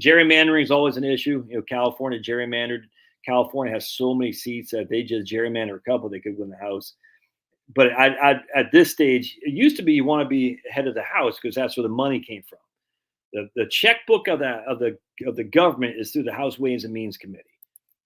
gerrymandering is always an issue. California gerrymandered. California has so many seats that they just gerrymander a couple, they could win the House. But at this stage, it used to be you want to be head of the House because that's where the money came from. The checkbook of the government is through the House Ways and Means Committee.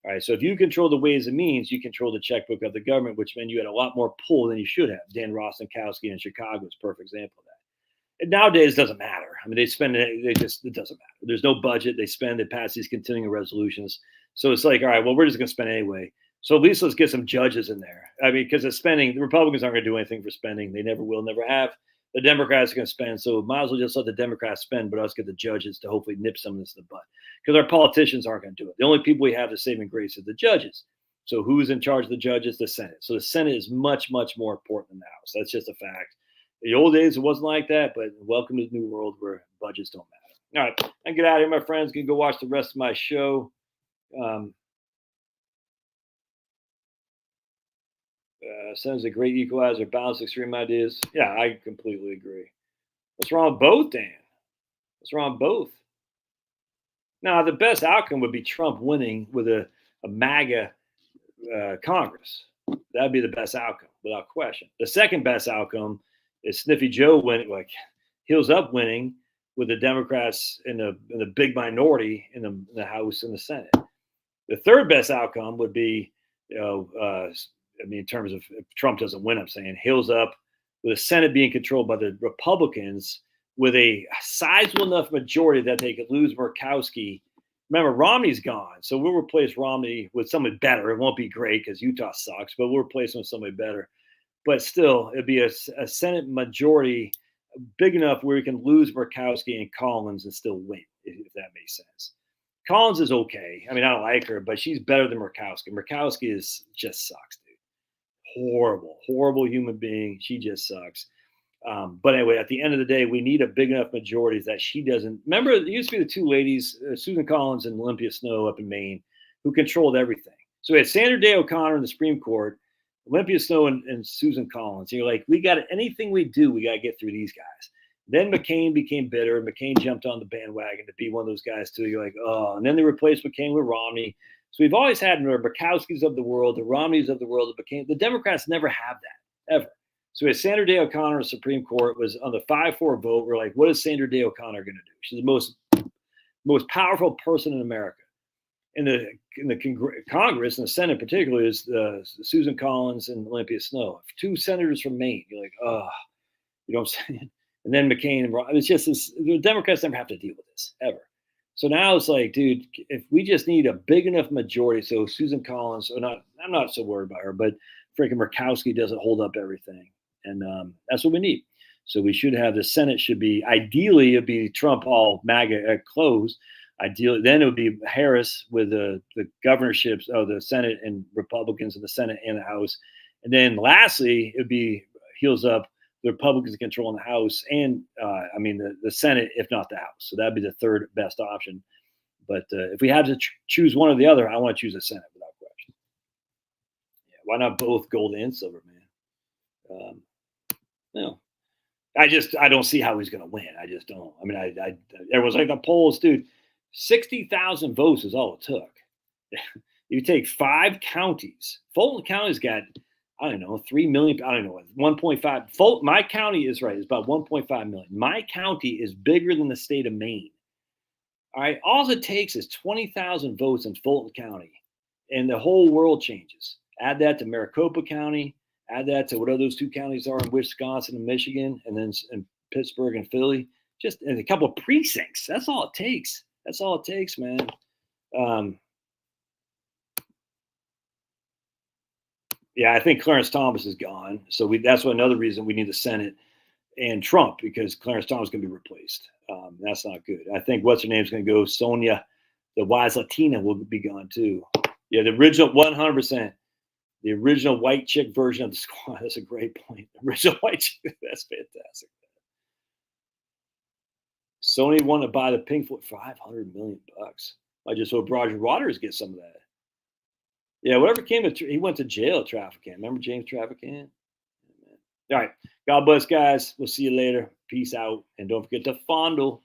All right, so if you control the Ways and Means, you control the checkbook of the government, which meant you had a lot more pull than you should have. Dan Rostenkowski in Chicago is a perfect example of that. And nowadays, it doesn't matter. I mean, it doesn't matter. There's no budget. They spend, they pass these continuing resolutions. So it's like, all right, well, we're just going to spend anyway. So at least let's get some judges in there. I mean, because the Republicans aren't going to do anything for spending. They never will, never have. The Democrats are going to spend. So might as well just let the Democrats spend, but us get the judges to hopefully nip some of this in the butt. Because our politicians aren't going to do it. The only people we have to saving grace is the judges. So who's in charge of the judges? The Senate. So the Senate is much, much more important than the House. That's just a fact. In the old days, it wasn't like that, but welcome to the new world where budgets don't matter. All right, I get out of here, my friends. You can go watch the rest of my show. Sounds a great equalizer, balance extreme ideas. Yeah, I completely agree. What's wrong with both, Dan? What's wrong with both? Now, the best outcome would be Trump winning with a MAGA Congress. That'd be the best outcome without question. The second best outcome is Sniffy Joe winning, like heels up winning with the Democrats in the big minority in the House and the Senate. The third best outcome would be, I mean, in terms of if Trump doesn't win, I'm saying heels up with the Senate being controlled by the Republicans with a sizable enough majority that they could lose Murkowski. Remember, Romney's gone, so we'll replace Romney with somebody better. It won't be great because Utah sucks, but we'll replace him with somebody better. But still, it'd be a Senate majority big enough where we can lose Murkowski and Collins and still win, if that makes sense. Collins is okay. I mean, I don't like her, but she's better than Murkowski. Murkowski just sucks, dude. Horrible human being. She just sucks. But anyway, at the end of the day, we need a big enough majority that she doesn't. Remember, it used to be the two ladies, Susan Collins and Olympia Snowe up in Maine, who controlled everything. So we had Sandra Day O'Connor in the Supreme Court, Olympia Snowe and Susan Collins. And you're like, we got anything we do, we got to get through these guys. Then McCain became bitter. McCain jumped on the bandwagon to be one of those guys too. You're like, oh, and then they replaced McCain with Romney. So we've always had the Murkowskis of the world, the Romneys of the world, the Democrats never have that, ever. So we had Sandra Day O'Connor in the Supreme Court, was on the 5-4 vote. We're like, what is Sandra Day O'Connor going to do? She's the most powerful person in America. In the Congress and the Senate particularly is Susan Collins and Olympia Snowe, two senators from Maine. You're like, oh, you know what I'm saying? And then McCain and it's just this, the Democrats never have to deal with this ever. So now it's like, dude, if we just need a big enough majority, so Susan Collins, I'm not so worried about her, but freaking Murkowski doesn't hold up everything. And that's what we need. So we should have the Senate should be, ideally, it'd be Trump all MAGA at close. Ideally, then it would be Harris with the governorships of the Senate and Republicans in the Senate and the House. And then lastly, it would be heels up, the Republicans controlling the House and the Senate, if not the House. So that'd be the third best option. But if we had to choose one or the other, I want to choose the Senate without question. Yeah, why not both gold and silver, man? I don't see how he's going to win. I just don't. I mean, everyone's like the polls, dude. 60,000 votes is all it took. You take 5 counties. Fulton County's got, I don't know, 3 million. I don't know, 1.5. My county is right. It's about 1.5 million. My county is bigger than the state of Maine. All right. All it takes is 20,000 votes in Fulton County, and the whole world changes. Add that to Maricopa County. Add that to whatever those 2 counties are in Wisconsin and Michigan, and then in Pittsburgh and Philly. Just and a couple of precincts. That's all it takes. That's all it takes, man. Yeah, I think Clarence Thomas is gone. So that's another reason we need the Senate and Trump, because Clarence Thomas is going to be replaced. That's not good. I think what's her name's going to go. Sonia, the wise Latina, will be gone too. Yeah, the original 100%. The original white chick version of the squad. That's a great point. The original white chick. That's fantastic. Sony wanted to buy the Pink Floyd for $500 million. I just hope Roger Waters gets some of that. Yeah, whatever came to, he went to jail at Traficant. Remember James Traficant? All right. God bless, guys. We'll see you later. Peace out. And don't forget to fondle.